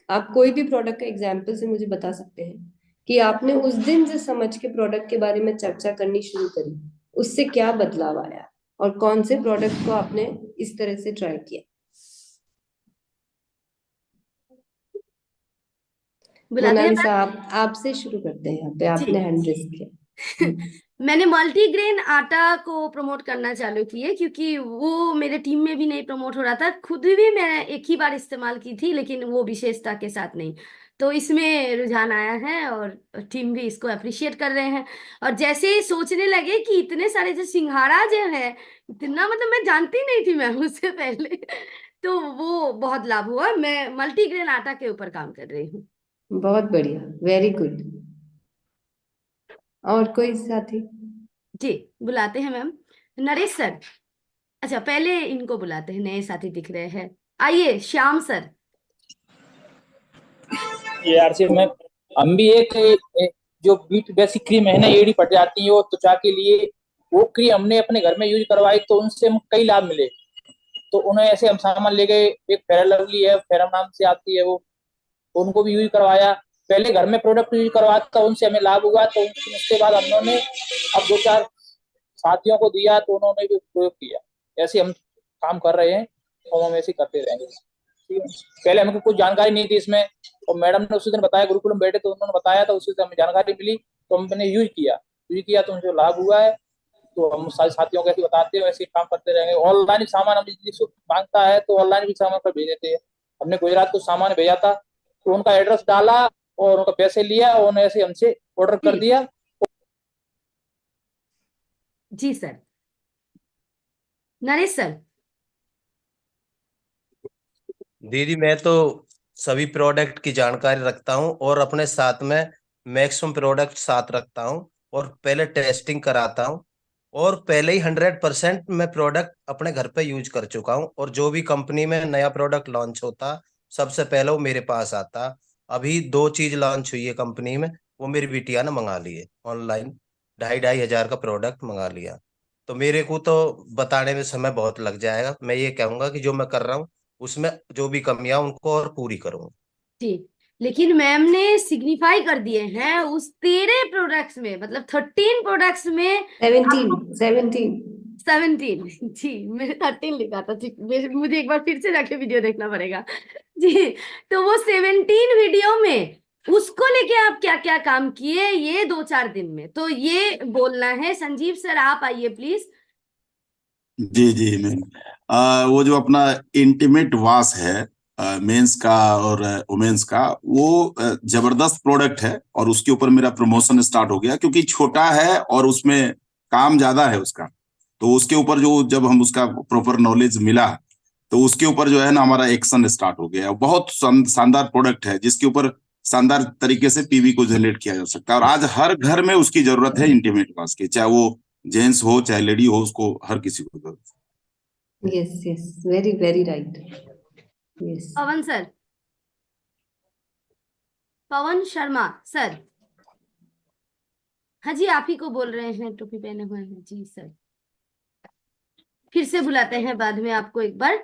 आप कोई भी प्रोडक्ट का एग्जाम्पल से मुझे बता सकते हैं कि आपने उस दिन से समझ के प्रोडक्ट के बारे में चर्चा करनी शुरू करी, उससे क्या बदलाव आया और कौन से प्रोडक्ट को आपने इस तरह से ट्राई किया। मोनालिसा, आपसे शुरू करते हैं। यहाँ पे आपने हैंड रेज किया। मैंने मल्टीग्रेन आटा को प्रमोट करना चालू किया क्योंकि वो मेरे टीम में भी नहीं प्रमोट हो रहा था। खुद भी मैं एक ही बार इस्तेमाल की थी, लेकिन वो विशेषता के साथ नहीं। तो इसमें रुझान आया है और टीम भी इसको अप्रिशिएट कर रहे हैं। और जैसे ही सोचने लगे कि इतने सारे जो सिंघाड़ा जो है, इतना मतलब मैं जानती नहीं थी मैम उससे पहले, तो वो बहुत लाभ हुआ। मैं मल्टीग्रेन आटा के ऊपर काम कर रही हूँ। बहुत बढ़िया, वेरी गुड। और कोई साथी? जी, बुलाते हैं मैम। नरेश सर। अच्छा, पहले इनको बुलाते हैं, नए साथी दिख रहे हैं। आइए श्याम सर। ये आरसी में हम भी एक जो बीट बेसिक क्रीम है ना, एड़ी फट जाती है और त्वचा के लिए, वो क्रीम हमने अपने घर में यूज करवाई तो उनसे हम कई लाभ मिले। तो उन्हें ऐसे हम सामान ले गए, एक फेयर लवली है, फेरम नाम से आती है वो, उनको भी यूज करवाया। पहले घर में प्रोडक्ट यूज करवाया था, उनसे हमें लाभ हुआ। तो उसके बाद हम लोगों ने अब 2-4 साथियों को दिया तो उन्होंने भी प्रयोग किया। ऐसे हम काम कर रहे हैं और हम ऐसे करते रहेंगे। पहले हमको कुछ जानकारी नहीं थी इसमें, और मैडम ने उसी दिन बताया, गुरुकुलम बैठे तो उन्होंने बताया, तो उसी से हमें जानकारी मिली तो हमने यूज किया तो मुझे लाभ हुआ है। तो हम सारे साथियों को ऐसे बताते हैं, वैसे काम करते रहेंगे। ऑनलाइन सामान हम जिसको मांगता है तो ऑनलाइन भी सामान पर भेज देते हैं। हमने गुजरात को सामान भेजा था तो उनका एड्रेस डाला और उनका पैसे लिया और उन्हें ऐसे हमसे ऑर्डर कर दिया। जी सर। नरेश सर। दीदी, मैं तो सभी प्रोडक्ट की जानकारी रखता हूँ और अपने साथ में मैक्सिमम प्रोडक्ट साथ रखता हूँ और पहले टेस्टिंग कराता हूँ। और पहले ही 100% मैं प्रोडक्ट अपने घर पे यूज कर चुका हूँ। और जो भी कंपनी में नया प्रोडक्ट लॉन्च होता, सबसे पहले वो मेरे पास आता। अभी 2 चीज लॉन्च हुई है कंपनी में, वो मेरी बिटिया ने मंगा लिए ऑनलाइन। 2,500 का प्रोडक्ट मंगा लिया। तो मेरे को तो बताने में समय बहुत लग जाएगा। मैं ये कहूंगा कि जो मैं कर रहा हूँ उसमें जो भी कमियां उनको और पूरी करूंगा। जी, लेकिन मैम ने सिग्निफाई कर दिए हैं उस 13 प्रोडक्ट्स में, मतलब 13 प्रोडक्ट्स में 17 जी, मैंने 13 लिखा था। ठीक, मुझे एक बार फिर से जाके वीडियो देखना पड़ेगा जी। तो वो 17 वीडियो में उसको लेके आप क्या क्या काम किए ये 2-4 दिन में, तो ये बोलना है। संजीव सर आप आइए प्लीज। जी जी मैम, वो जो अपना इंटीमेट वॉश है मेंस का और वुमेन्स का, वो जबरदस्त प्रोडक्ट है और उसके ऊपर मेरा प्रमोशन स्टार्ट हो गया क्योंकि छोटा है और उसमें काम ज्यादा है उसका। तो उसके ऊपर जो जब हम उसका प्रॉपर नॉलेज मिला तो उसके ऊपर जो है ना हमारा एक्शन स्टार्ट हो गया। बहुत शानदार प्रोडक्ट है जिसके ऊपर शानदार तरीके से पीवी को जनरेट किया जा सकता है और आज हर घर में उसकी जरूरत है इंटीमेट वॉश की, चाहे वो जेंट्स हो चाहे लेडी हो, उसको हर किसी को जरूरत है। Yes yes, very very right. Yes, Pavan sir, Pavan Sharma sir. हाँ जी, आप ही को बोल रहे हैं, टोपी पहने हुए हैं जी सर। फिर से बुलाते हैं बाद में आपको एक बार।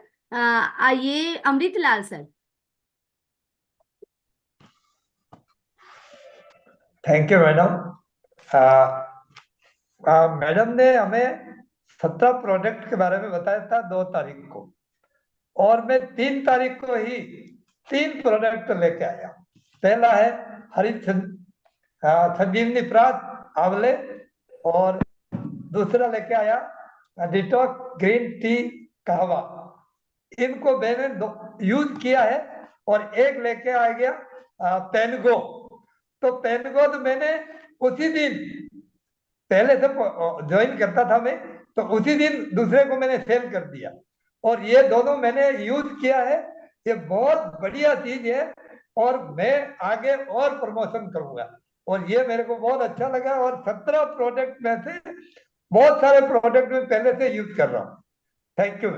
आइए Amritlal sir. Thank you madam. Madam ने हमें 17 प्रोडक्ट के बारे में बताया था 2 तारीख को, और मैं 3 तारीख को ही 3 प्रोडक्ट लेके आया। पहला है संजीवनी प्रात आंवले, और दूसरा लेके आया डिटॉक्स ग्रीन टी कहवा। इनको मैंने यूज किया है, और एक लेके आ गया पेनगो। तो पेनगो तो मैंने उसी दिन, पहले से ज्वाइन करता था मैं, तो उसी दिन दूसरे को मैंने सेल कर दिया, और ये दोनों मैंने यूज किया है। ये बहुत बढ़िया चीज है, और मैं आगे और प्रमोशन करूंगा, और ये मेरे को बहुत अच्छा लगा। और 17 प्रोडक्ट में से बहुत सारे प्रोडक्ट में पहले से यूज कर रहा हूँ। Thank you.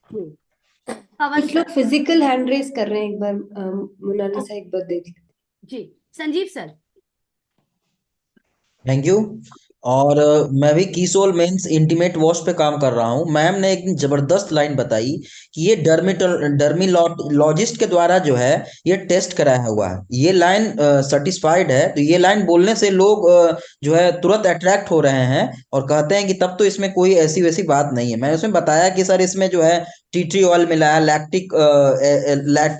पवन कुछ लोग सर। फिजिकल हैंड रेस कर रहे हैं, एक बार मोनालिसा एक बार देख लेते। जी संजीव सर। Thank you. और मैं भी कीसोल मेंस इंटीमेट वॉश पे काम कर रहा हूँ। मैम ने एक जबरदस्त लाइन बताई कि ये डर्मिलॉजिस्ट के द्वारा जो है ये टेस्ट कराया हुआ है। ये लाइन सर्टिस्फाइड है, तो ये लाइन बोलने से लोग जो है तुरंत अट्रैक्ट हो रहे हैं और कहते हैं कि तब तो इसमें कोई ऐसी वैसी बात नहीं है। मैंने उसमें बताया कि सर इसमें जो है टी ट्री ऑयल मिला है,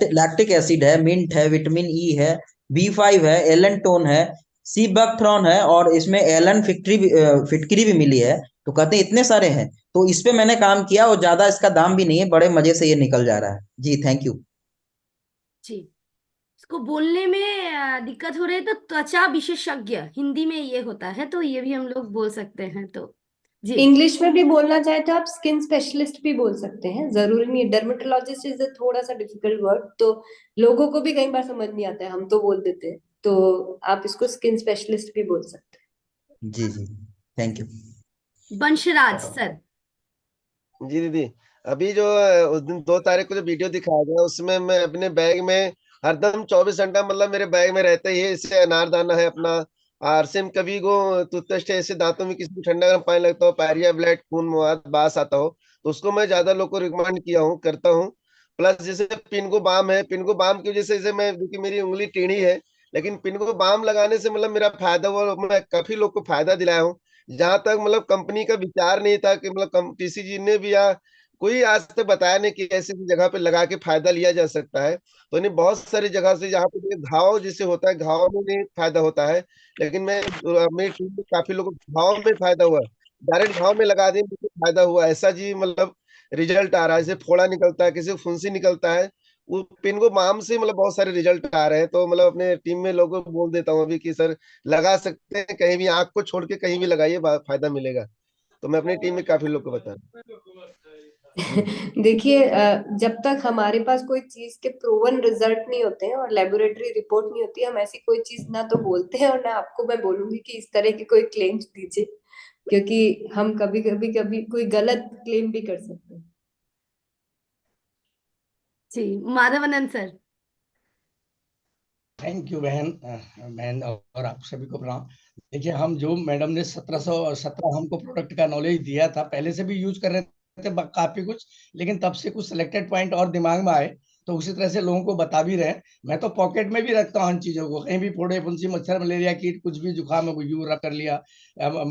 लैक्टिक एसिड है, मिंट है, विटामिन ई है, B5 है, एलेंटोन है, सी बकथ्रॉन है, और इसमें एलन फिटकरी भी मिली है। तो कहते हैं इतने सारे हैं, तो इस पे मैंने काम किया, और ज्यादा इसका दाम भी नहीं है, बड़े मजे से ये निकल जा रहा है जी। थैंक यू जी। इसको बोलने में दिक्कत हो रही है तो त्वचा विशेषज्ञ हिंदी में ये होता है, तो ये भी हम लोग बोल सकते हैं। तो जी, इंग्लिश में भी बोलना चाहे तो आप स्किन स्पेशलिस्ट भी बोल सकते हैं, जरूरी नहीं है। डर्मेटोलॉजिस्ट इज थोड़ा सा डिफिकल्ट वर्ड, तो लोगों को भी कई बार समझ नहीं आता है, हम तो बोल देते हैं, तो आप इसको स्किन स्पेशलिस्ट भी बोल सकते हैं। जी जी। Thank you Vanshraj sir. जी दीदी, अभी जो उस दिन 2 तारीख को जो वीडियो दिखाया गया उसमें मैं अपने बैग में हरदम 24 घंटा मतलब मेरे बैग में रहता ही है। इससे अनारदाना है अपना, आरसीएम कभी को टूथपेस्ट है, इससे दांतों में किसी को ठंडा गर्म पानी लगता हो, पायरिया ब्लड खून मुहात बास आता हो, तो उसको मैं ज्यादा लोग को रिकमेंड किया हूँ, करता हूँ। प्लस जैसे पिनको बाम है, पिनको बाम की वजह से जैसे मैं, क्योंकि मेरी उंगली टेढ़ी है, लेकिन पिनको बाम लगाने से मतलब मेरा फायदा हुआ, मैं काफी लोग को फायदा दिलाया हूँ। जहां तक मतलब कंपनी का विचार नहीं था कि मतलब किसी जी ने भी या कोई आज तक बताया नहीं कि ऐसी जगह पे लगा के फायदा लिया जा सकता है। तो इन्हें बहुत सारी जगह से जहाँ पे घाव जिसे होता है, घाव में नहीं फायदा होता है, लेकिन मैं मेरी टीम में काफी लोगों को घाव में फायदा हुआ, डायरेक्ट घाव में लगा दें मुझे फायदा हुआ, ऐसा जी मतलब रिजल्ट आ रहा है। जैसे फोड़ा निकलता है, किसी को फुंसी निकलता है, वो पिन को माम से मतलब बहुत सारे रिजल्ट आ रहे हैं। तो मतलब अपने टीम में लोगों को बोल देता हूँ अभी कि सर लगा सकते हैं, कहीं भी आंख को छोड़ के कहीं भी लगाइए, फायदा मिलेगा। तो मैं अपनी टीम में काफी लोग को बता रहा हूँ। देखिए, जब तक हमारे पास कोई चीज के प्रूवन रिजल्ट नहीं होते हैं और लेबोरेटरी रिपोर्ट नहीं होती, हम ऐसी कोई चीज ना तो बोलते हैं, और ना आपको मैं बोलूंगी कि इस तरह के कोई क्लेम्स दीजिए, क्योंकि हम कभी कभी कभी कोई गलत क्लेम भी कर सकते हैं। जी माधवानंद सर। थैंक यू बहन। बहन और आप सभी को प्रणाम। देखिए, हम जो मैडम ने 1717 हमको प्रोडक्ट का नॉलेज दिया था, पहले से भी यूज कर रहे थे काफी कुछ, लेकिन तब से कुछ सिलेक्टेड पॉइंट और दिमाग में आए, तो उसी तरह से लोगों को बता भी रहे हैं। मैं तो पॉकेट में भी रखता हूँ इन चीजों को, कहीं भी फोड़े फुंसी मच्छर मलेरिया कीट कुछ भी जुकाम है वो यूज कर लिया।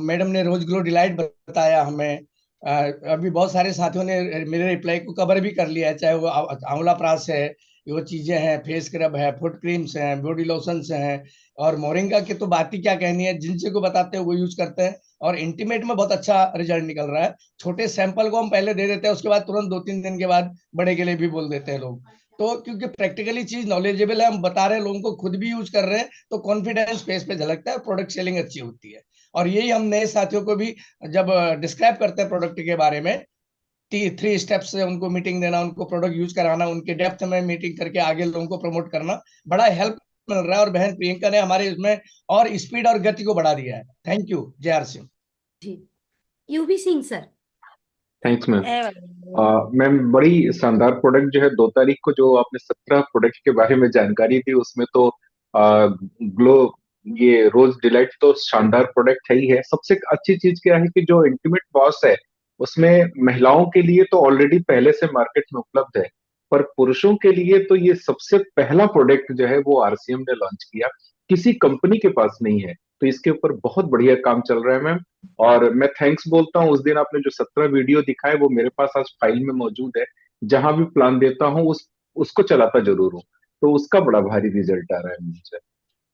मैडम ने रोज ग्लो डिलाइट बताया हमें। अभी बहुत सारे साथियों ने मेरे रिप्लाई को कवर भी कर लिया है, चाहे वो आंवला प्रास है, वो चीजें हैं, फेस स्क्रब है, फुट क्रीम्स हैं, बॉडी लोशंस हैं, और मोरिंगा की तो बात ही क्या कहनी है, जिनसे को बताते हैं वो यूज करते हैं, और इंटीमेट में बहुत अच्छा रिजल्ट निकल रहा है। छोटे सैंपल को हम पहले दे देते हैं, उसके बाद तुरंत 2-3 दिन के बाद बड़े के लिए भी बोल देते हैं लोग। तो क्योंकि प्रैक्टिकली चीज नॉलेजेबल है, हम बता रहे हैं, लोगों को खुद भी यूज कर रहे हैं, तो कॉन्फिडेंस फेस पे झलकता है, प्रोडक्ट सेलिंग अच्छी होती है। और यही हम नए साथियों को भी जब डिस्क्राइब करते हैं प्रोडक्ट के बारे में, 3 स्टेप्स से उनको मीटिंग देना, उनको प्रोडक्ट यूज कराना, उनके डेप्थ में मीटिंग करके आगे लोगों को प्रमोट करना, बड़ा हेल्प मिल रहा है। और बहन प्रियंका ने हमारे इसमें और स्पीड और गति को बढ़ा दिया है। Thank you. JR Singh ji. UV Singh sir. Thanks ma'am. Ma'am, बड़ी शानदार प्रोडक्ट जो है 2 तारीख को जो आपने 17 प्रोडक्ट के बारे में जानकारी दी, उसमें तो ग्लो ये रोज डिलाइट तो शानदार प्रोडक्ट है ही है। सबसे अच्छी चीज क्या है कि जो इंटीमेट वॉश है उसमें महिलाओं के लिए तो ऑलरेडी पहले से मार्केट में उपलब्ध है, पर पुरुषों के लिए तो ये सबसे पहला प्रोडक्ट जो है वो आरसीएम ने लॉन्च किया, किसी कंपनी के पास नहीं है। तो इसके ऊपर बहुत बढ़िया काम चल रहा है मैम। और मैं थैंक्स बोलता हूँ, उस दिन आपने जो 17 वीडियो दिखाए वो मेरे पास आज फाइल में मौजूद है। जहां भी प्लान देता हूँ उसको चलाता जरूर हूँ, तो उसका बड़ा भारी रिजल्ट आ रहा है मुझे।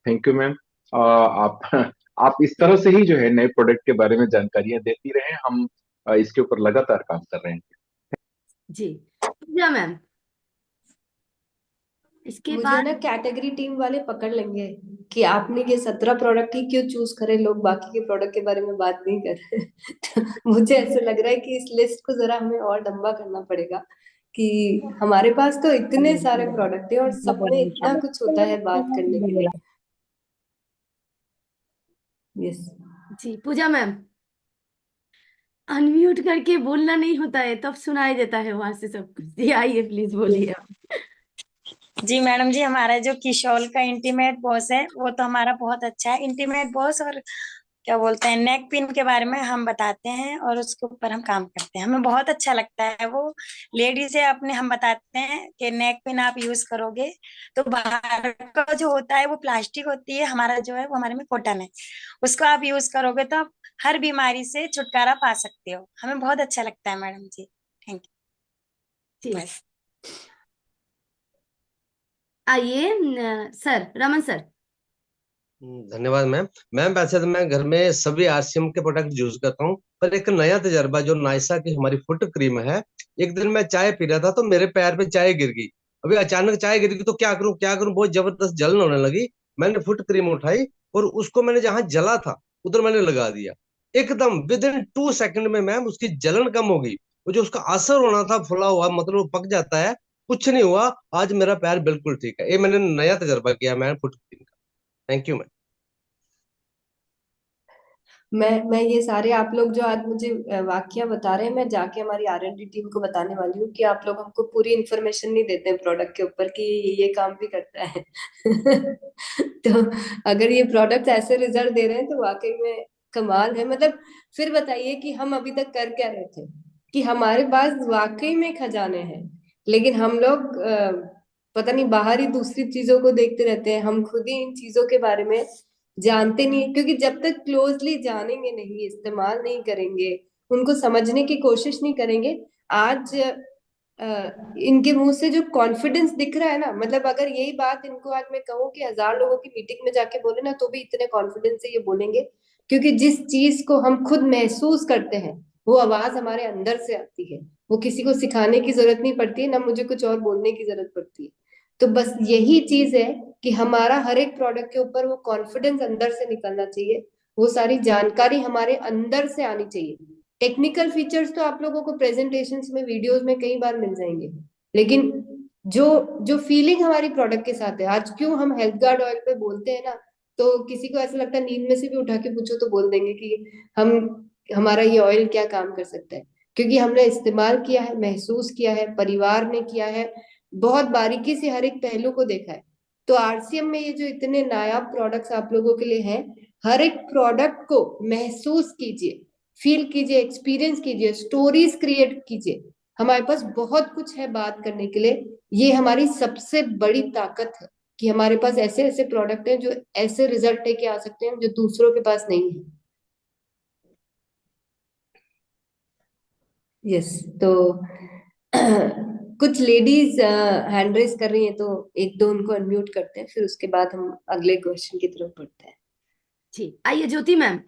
Thank you ma'am. आप आप इस तरह से ही जो है नए प्रोडक्ट के बारे में जानकारियां देती रहें, हम इसके ऊपर लगातार काम कर रहे हैं। जी पूजा मैम, इसके मुझे बाद ना कैटेगरी टीम वाले पकड़ लेंगे कि आपने ये 17 प्रोडक्ट ही क्यों चूज करे, लोग बाकी के प्रोडक्ट के बारे में बात नहीं कर रहे। तो मुझे ऐसा लग रहा है कि इस लिस्ट को जरा हमें और लंबा करना पड़ेगा, कि हमारे पास तो इतने सारे प्रोडक्ट है और सब में इतना कुछ होता है बात करने के लिए। यस जी पूजा मैम, अनम्यूट करके बोलना नहीं होता है, तब सुनाई देता है वहां से सब कुछ। जी आइए प्लीज बोलिए आप। जी मैडम जी, हमारा जो किशोल का इंटीमेट बॉस है वो तो हमारा बहुत अच्छा है इंटीमेट बॉस। और क्या बोलते हैं, नेक पिन के बारे में हम बताते हैं और उसके ऊपर हम काम करते हैं, हमें बहुत अच्छा लगता है वो। लेडीज है अपने, हम बताते हैं कि नेक पिन आप यूज करोगे तो बाहर का जो होता है वो प्लास्टिक होती है, हमारा जो है वो हमारे में कॉटन है। उसको आप यूज करोगे तो आप हर बीमारी से छुटकारा पा सकते हो। हमें बहुत अच्छा लगता है मैडम जी। Thank you. बस आइए सर, रमन सर। धन्यवाद मैम। मैम वैसे तो मैं घर में सभी आरसीएम के प्रोडक्ट यूज करता हूँ, पर एक नया तजर्बा जो नायसा की हमारी फुट क्रीम है। एक दिन मैं चाय पी रहा था तो मेरे पैर पे चाय गिर गई। अभी अचानक चाय गिर गई तो क्या करूं, बहुत जबरदस्त जलन होने लगी। मैंने फुट क्रीम उठाई और उसको मैंने जहां जला था उधर मैंने लगा दिया। एकदम विद इन 2 सेकंड में मैम उसकी जलन कम हो गई। वो जो उसका असर होना था फुला हुआ, मतलब वो पक जाता है, कुछ नहीं हुआ। आज मेरा पैर बिल्कुल ठीक है। ये मैंने नया तजर्बा किया मैम फुट क्रीम का। Thank you ma'am. मैं ये सारे आप लोग जो आज मुझे वाकया बता रहे हैं, मैं जाके हमारी R&D टीम को बताने वाली हूँ कि आप लोग हमको पूरी इन्फॉर्मेशन नहीं देते हैं प्रोडक्ट के ऊपर कि ये काम भी करता है। तो अगर ये प्रोडक्ट ऐसे रिजल्ट दे रहे हैं तो वाकई में कमाल है। मतलब फिर बताइए कि हम अभी तक कर क्या रहे थे, कि हमारे पास वाकई में खजाने हैं, लेकिन हम लोग पता नहीं बाहर ही दूसरी चीजों को देखते रहते हैं। हम खुद ही इन चीजों के बारे में जानते नहीं, क्योंकि जब तक क्लोजली जानेंगे नहीं, इस्तेमाल नहीं करेंगे, उनको समझने की कोशिश नहीं करेंगे। आज इनके मुंह से जो कॉन्फिडेंस दिख रहा है ना, मतलब अगर यही बात इनको आज मैं कहूँ कि 1000 लोगों की मीटिंग में जाके बोले ना, तो भी इतने कॉन्फिडेंस से ये बोलेंगे, क्योंकि जिस चीज को हम खुद महसूस करते हैं वो आवाज हमारे अंदर से आती है। वो किसी को सिखाने की जरूरत नहीं पड़ती है, ना मुझे कुछ और बोलने की जरूरत पड़ती है। तो बस यही चीज है कि हमारा हर एक प्रोडक्ट के ऊपर वो कॉन्फिडेंस अंदर से निकलना चाहिए, वो सारी जानकारी हमारे अंदर से आनी चाहिए। टेक्निकल फीचर्स तो आप लोगों को प्रेजेंटेशंस में, वीडियोस में कई बार मिल जाएंगे, लेकिन जो जो फीलिंग हमारी प्रोडक्ट के साथ है, आज क्यों हम हेल्थ गार्ड ऑयल पे बोलते हैं ना, तो किसी को ऐसा लगता है, नींद में से भी उठा के पूछो तो बोल देंगे कि हम हमारा ये ऑयल क्या काम कर सकता है, क्योंकि हमने इस्तेमाल किया है, महसूस किया है, परिवार ने किया है, बहुत बारीकी से हर एक पहलू को देखा है। तो आरसीएम में ये जो इतने नायाब प्रोडक्ट्स आप लोगों के लिए हैं, हर एक प्रोडक्ट को महसूस कीजिए, फील कीजिए, एक्सपीरियंस कीजिए, स्टोरीज क्रिएट कीजिए। हमारे पास बहुत कुछ है बात करने के लिए। ये हमारी सबसे बड़ी ताकत है कि हमारे पास ऐसे ऐसे प्रोडक्ट हैं जो ऐसे रिजल्ट लेके आ सकते हैं जो दूसरों के पास नहीं है। यस तो कुछ लेडीज हैंड रेस कर रही हैं, तो एक दो उनको अनम्यूट करते हैं, फिर उसके बाद हम अगले क्वेश्चन की तरफ बढ़ते हैं। जी आइए Jyoti ma'am.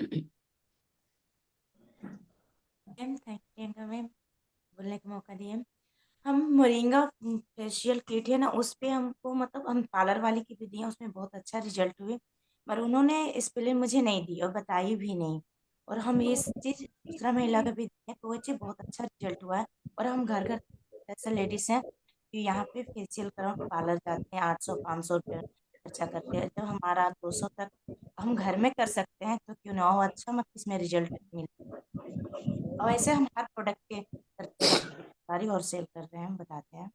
Ma'am thank you ma'am, बोलने का मौका दिए। हम मोरिंगा फेशियल किट है ना, उस पे हमको, मतलब हम पार्लर वाली की भी दिए, उसमें बहुत अच्छा रिजल्ट हुए, पर उन्होंने स्पेलिंग मुझे नहीं दी और बताई भी नहीं। और हम इस चीज़ दूसरा महिला का भी दिए तो वो चीज़ बहुत अच्छा रिजल्ट हुआ है। और हम घर घर ऐसे लेडीज हैं कि यहाँ पे फेशियल करा पार्लर जाते हैं, 800-500 रुपये खर्चा करते हैं, जब हमारा 200 तक हम घर में कर सकते हैं तो क्यों ना हो। अच्छा मतलब इसमें रिजल्ट मिले, और ऐसे हम हर प्रोडक्ट के करते हैं, सारी और सेल कर रहे हैं, हम बताते हैं।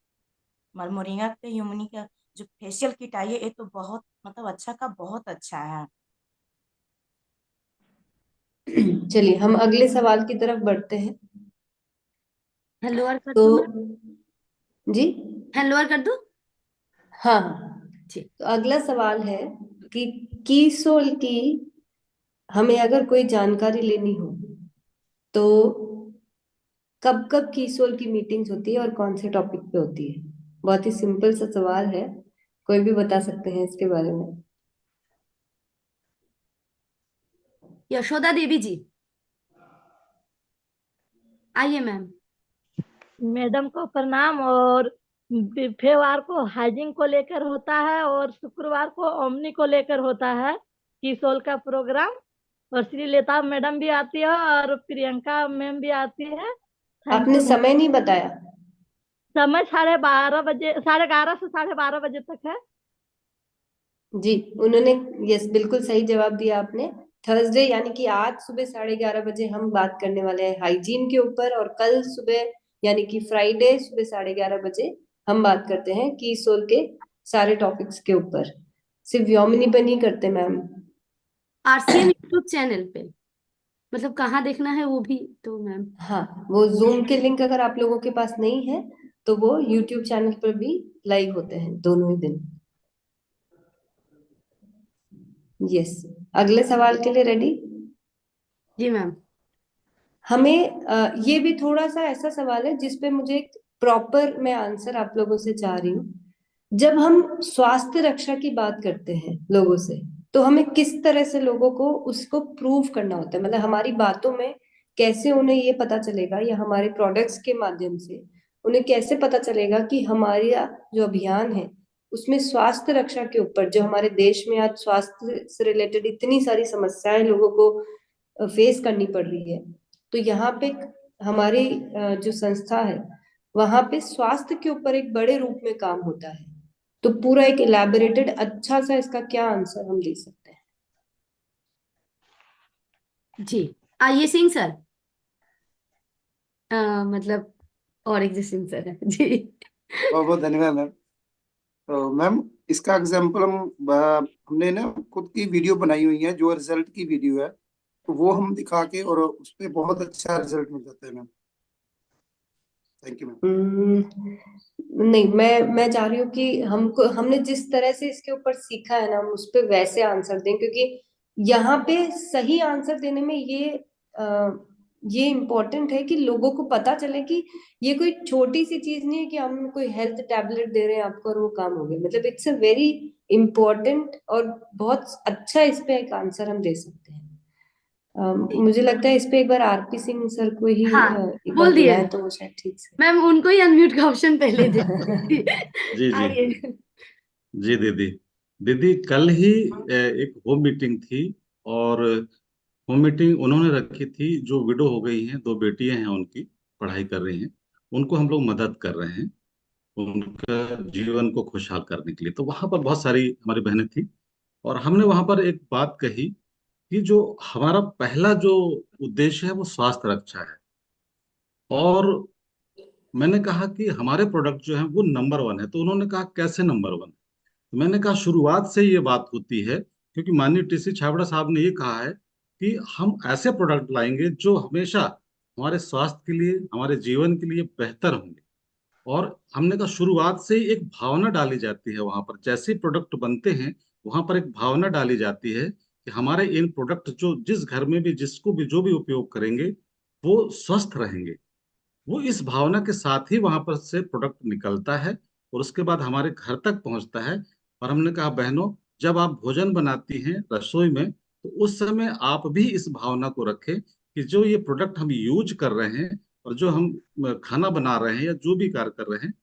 मोरिंगा के ह्यूमनी का जो फेशियल किट आई है ये तो बहुत मतलब अच्छा का बहुत अच्छा है। चलिए हम अगले सवाल की तरफ बढ़ते हैं। हैंड ओवर कर तो दूं जी हैंड ओवर कर दूं? हाँ, जी। तो अगला सवाल है कि कीसोल की हमें अगर कोई जानकारी लेनी हो तो कब कब कीसोल की मीटिंग्स होती है और कौन से टॉपिक पे होती है? बहुत ही सिंपल सा सवाल है, कोई भी बता सकते हैं इसके बारे में। यशोदा देवी जी, आइए मैम। मैडम को प्रणाम। और बुधवार को हाइजीन को लेकर होता है और शुक्रवार को ओमनी को लेकर होता है किशोल का प्रोग्राम। और श्रीलेता मैडम भी आती है और प्रियंका मैम भी आती है। थैंक आपने यू। समय नहीं बताया। समय 12:30 बजे, 11:30 से 12:30 बजे तक है। जी, उन्होंने यस बिल्कुल सही जवाब दिया आपने। थर्सडे यानी कि आज सुबह 11:30 बजे हम बात करने वाले हैं हाइजीन के ऊपर, और कल सुबह यानी कि फ्राइडे सुबह 11:30 बजे हम बात करते हैं कीसोल के सारे टॉपिक्स के ऊपर। सिर्फ व्योमिनी पर नहीं करते मैम। आरसीएम यूट्यूब चैनल पे, मतलब कहाँ देखना है वो भी तो मैम। हाँ, वो जूम के लिंक अगर आप लोगों के पास नहीं है तो वो यूट्यूब चैनल पर भी लाइव होते हैं दोनों ही दिन। यस, अगले सवाल के लिए रेडी? जी मैम। हमें ये भी थोड़ा सा ऐसा सवाल है जिसपे मुझे एक प्रॉपर मैं आंसर आप लोगों से चाह रही हूँ। जब हम स्वास्थ्य रक्षा की बात करते हैं लोगों से, तो हमें किस तरह से लोगों को उसको प्रूव करना होता है? मतलब हमारी बातों में कैसे उन्हें ये पता चलेगा, या हमारे प्रोडक्ट्स के माध्यम से उन्हें कैसे पता चलेगा कि हमारा जो अभियान है उसमें स्वास्थ्य रक्षा के ऊपर, जो हमारे देश में आज स्वास्थ्य से रिलेटेड इतनी सारी समस्याएं लोगों को फेस करनी पड़ रही है, तो यहाँ पे हमारी जो संस्था है वहां पे स्वास्थ्य के ऊपर एक बड़े रूप में काम होता है। तो पूरा एक इलैबोरेटेड अच्छा सा इसका क्या आंसर हम दे सकते हैं? जी, आइए सिंह सर। मतलब और एक जो सिंह सर है जी। बहुत बहुत धन्यवाद मैम। तो मैम इसका एग्जाम्पल हमने ना खुद की वीडियो बनाई हुई है, जो रिजल्ट की वीडियो है, तो वो हम दिखा के और उस पे बहुत अच्छा रिजल्ट मिल जाता है मैम। Thank you ma'am. नहीं, मैं चाह रही हूँ कि हमने जिस तरह से इसके ऊपर सीखा है ना, हम उस पे वैसे आंसर दें, क्योंकि यहाँ पे सही आंसर देने में ये इम्पोर्टेंट है कि लोगों को पता चले कि ये कोई छोटी सी चीज नहीं है कि हम कोई हेल्थ टैबलेट दे रहे हैं आपको और वो काम हो गया। मतलब इट्स अ वेरी इम्पोर्टेंट और बहुत अच्छा इस पे एक आंसर हम दे सकते हैं। मुझे लगता है इस पे एक बार आरपी सिंह सर को ही हाँ, एक बार बोल दिए बुलाएं तो वो शायद ठीक से। मैम, उनको ही अनम्यूट का ऑप्शन पहले दे। जी जी आइए। जी दीदी। दीदी कल ही एक होम मीटिंग थी, और होम मीटिंग उन्होंने रखी थी। जो विडो हो गई हैं, दो बेटियां हैं उनकी, पढ़ाई कर रही हैं, उनको हम लोग मदद कर रहे हैं उनका जीवन को खुशहाल करने के लिए। तो वहां पर बहुत सारी हमारी बहनें थी, और हमने वहां पर एक बात कही कि जो हमारा पहला जो उद्देश्य है वो स्वास्थ्य रक्षा है। और मैंने कहा कि हमारे प्रोडक्ट जो है वो नंबर वन है। तो उन्होंने कहा कैसे नंबर वन? तो मैंने कहा शुरुआत से ये बात होती है, क्योंकि माननीय टीसी छाबड़ा साहब ने ये कहा है कि हम ऐसे प्रोडक्ट लाएंगे जो हमेशा हमारे स्वास्थ्य के लिए, हमारे जीवन के लिए बेहतर होंगे। और हमने कहा शुरुआत से ही एक भावना डाली जाती है वहां पर, जैसे प्रोडक्ट बनते हैं वहां पर एक भावना डाली जाती है कि हमारे इन प्रोडक्ट जो जिस घर में भी जिसको भी जो भी उपयोग करेंगे वो स्वस्थ रहेंगे। वो इस भावना के साथ ही वहां पर से प्रोडक्ट निकलता है और उसके बाद हमारे घर तक पहुंचता है। और हमने कहा बहनों, जब आप भोजन बनाती हैं रसोई में, तो उस समय आप भी इस भावना को रखें कि जो ये प्रोडक्ट हम यूज कर रहे हैं और जो हम खाना बना रहे हैं या जो भी कार्य कर रहे हैं,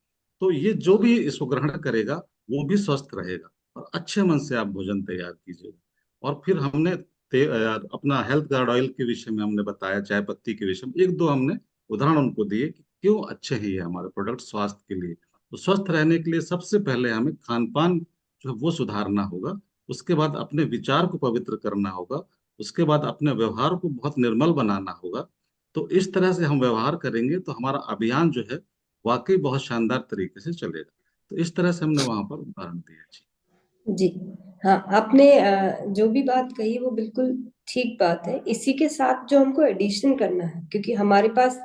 तो ये जो भी इसको ग्रहण करेगा वो भी स्वस्थ रहेगा। और अच्छे मन से आप भोजन तैयार कीजिएगा। और फिर हमने अपना हेल्थ गार्ड ऑयल के विषय में हमने बताया, चाय पत्ती के विषय में एक दो हमने उदाहरण उनको दिए कि क्यों अच्छे हैं ये हमारे प्रोडक्ट स्वास्थ्य के लिए। तो स्वस्थ रहने के लिए सबसे पहले हमें खान पान जो है वो सुधारना होगा। उसके बाद अपने विचार को पवित्र करना होगा। उसके बाद अपने व्यवहार को बहुत निर्मल बनाना होगा। तो इस तरह से हम व्यवहार करेंगे तो हमारा अभियान जो है वाकई बहुत शानदार तरीके से चलेगा। तो इस तरह से हमने वहां पर उदाहरण दिया जी। जी हाँ, आपने जो भी बात कही वो बिल्कुल ठीक बात है। इसी के साथ जो हमको एडिशन करना है, क्योंकि हमारे पास,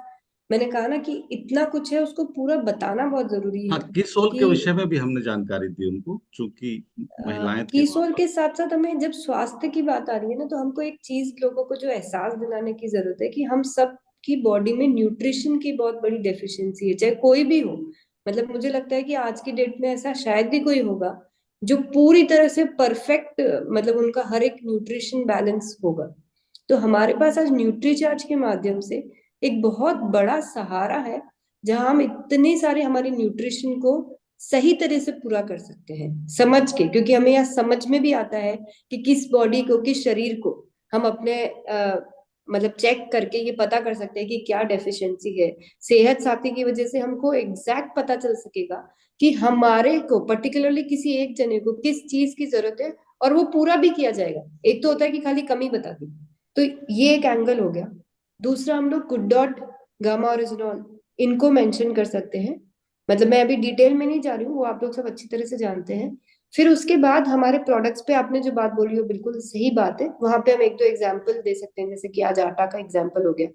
मैंने कहा ना कि इतना कुछ है, उसको पूरा बताना बहुत जरूरी हाँ, है किसोल के कि विषय में भी हमने जानकारी दी उनको, चूंकि महिलाएं थी वहां किशोर पर। के साथ साथ हमें जब स्वास्थ्य की बात आ रही है ना, तो हमको एक चीज लोगों को जो एहसास दिलाने की जरूरत है कि हम सब की बॉडी में न्यूट्रिशन की बहुत बड़ी डेफिशिएंसी है, चाहे कोई भी हो। मतलब मुझे लगता है कि आज की डेट में ऐसा शायद ही कोई होगा जो पूरी तरह से परफेक्ट, मतलब उनका हर एक न्यूट्रिशन बैलेंस होगा। तो हमारे पास आज न्यूट्रीचार्ज के माध्यम से एक बहुत बड़ा सहारा है, जहां हम इतने सारे हमारे न्यूट्रिशन को सही तरह से पूरा कर सकते हैं समझ के, क्योंकि हमें यह समझ में भी आता है कि किस बॉडी को, किस शरीर को हम अपने मतलब चेक करके ये पता कर सकते हैं कि क्या डेफिशिएंसी है। सेहत साथी की वजह से हमको एग्जैक्ट पता चल सकेगा कि हमारे को पर्टिकुलरली किसी एक जने को किस चीज की जरूरत है, और वो पूरा भी किया जाएगा। एक तो होता है कि खाली कमी बता दी, तो ये एक एंगल हो गया। दूसरा, हम लोग गुड डॉट, गामा ओरिजिनॉल, इनको मेंशन कर सकते हैं। मतलब मैं अभी डिटेल में नहीं जा रही हूँ, वो आप लोग सब अच्छी तरह से जानते हैं। फिर उसके बाद हमारे प्रोडक्ट्स पे आपने जो बात बोली हो बिल्कुल सही बात है। वहां पे हम एक दो एग्जांपल दे सकते हैं, जैसे कि आज आटा का एग्जांपल हो गया,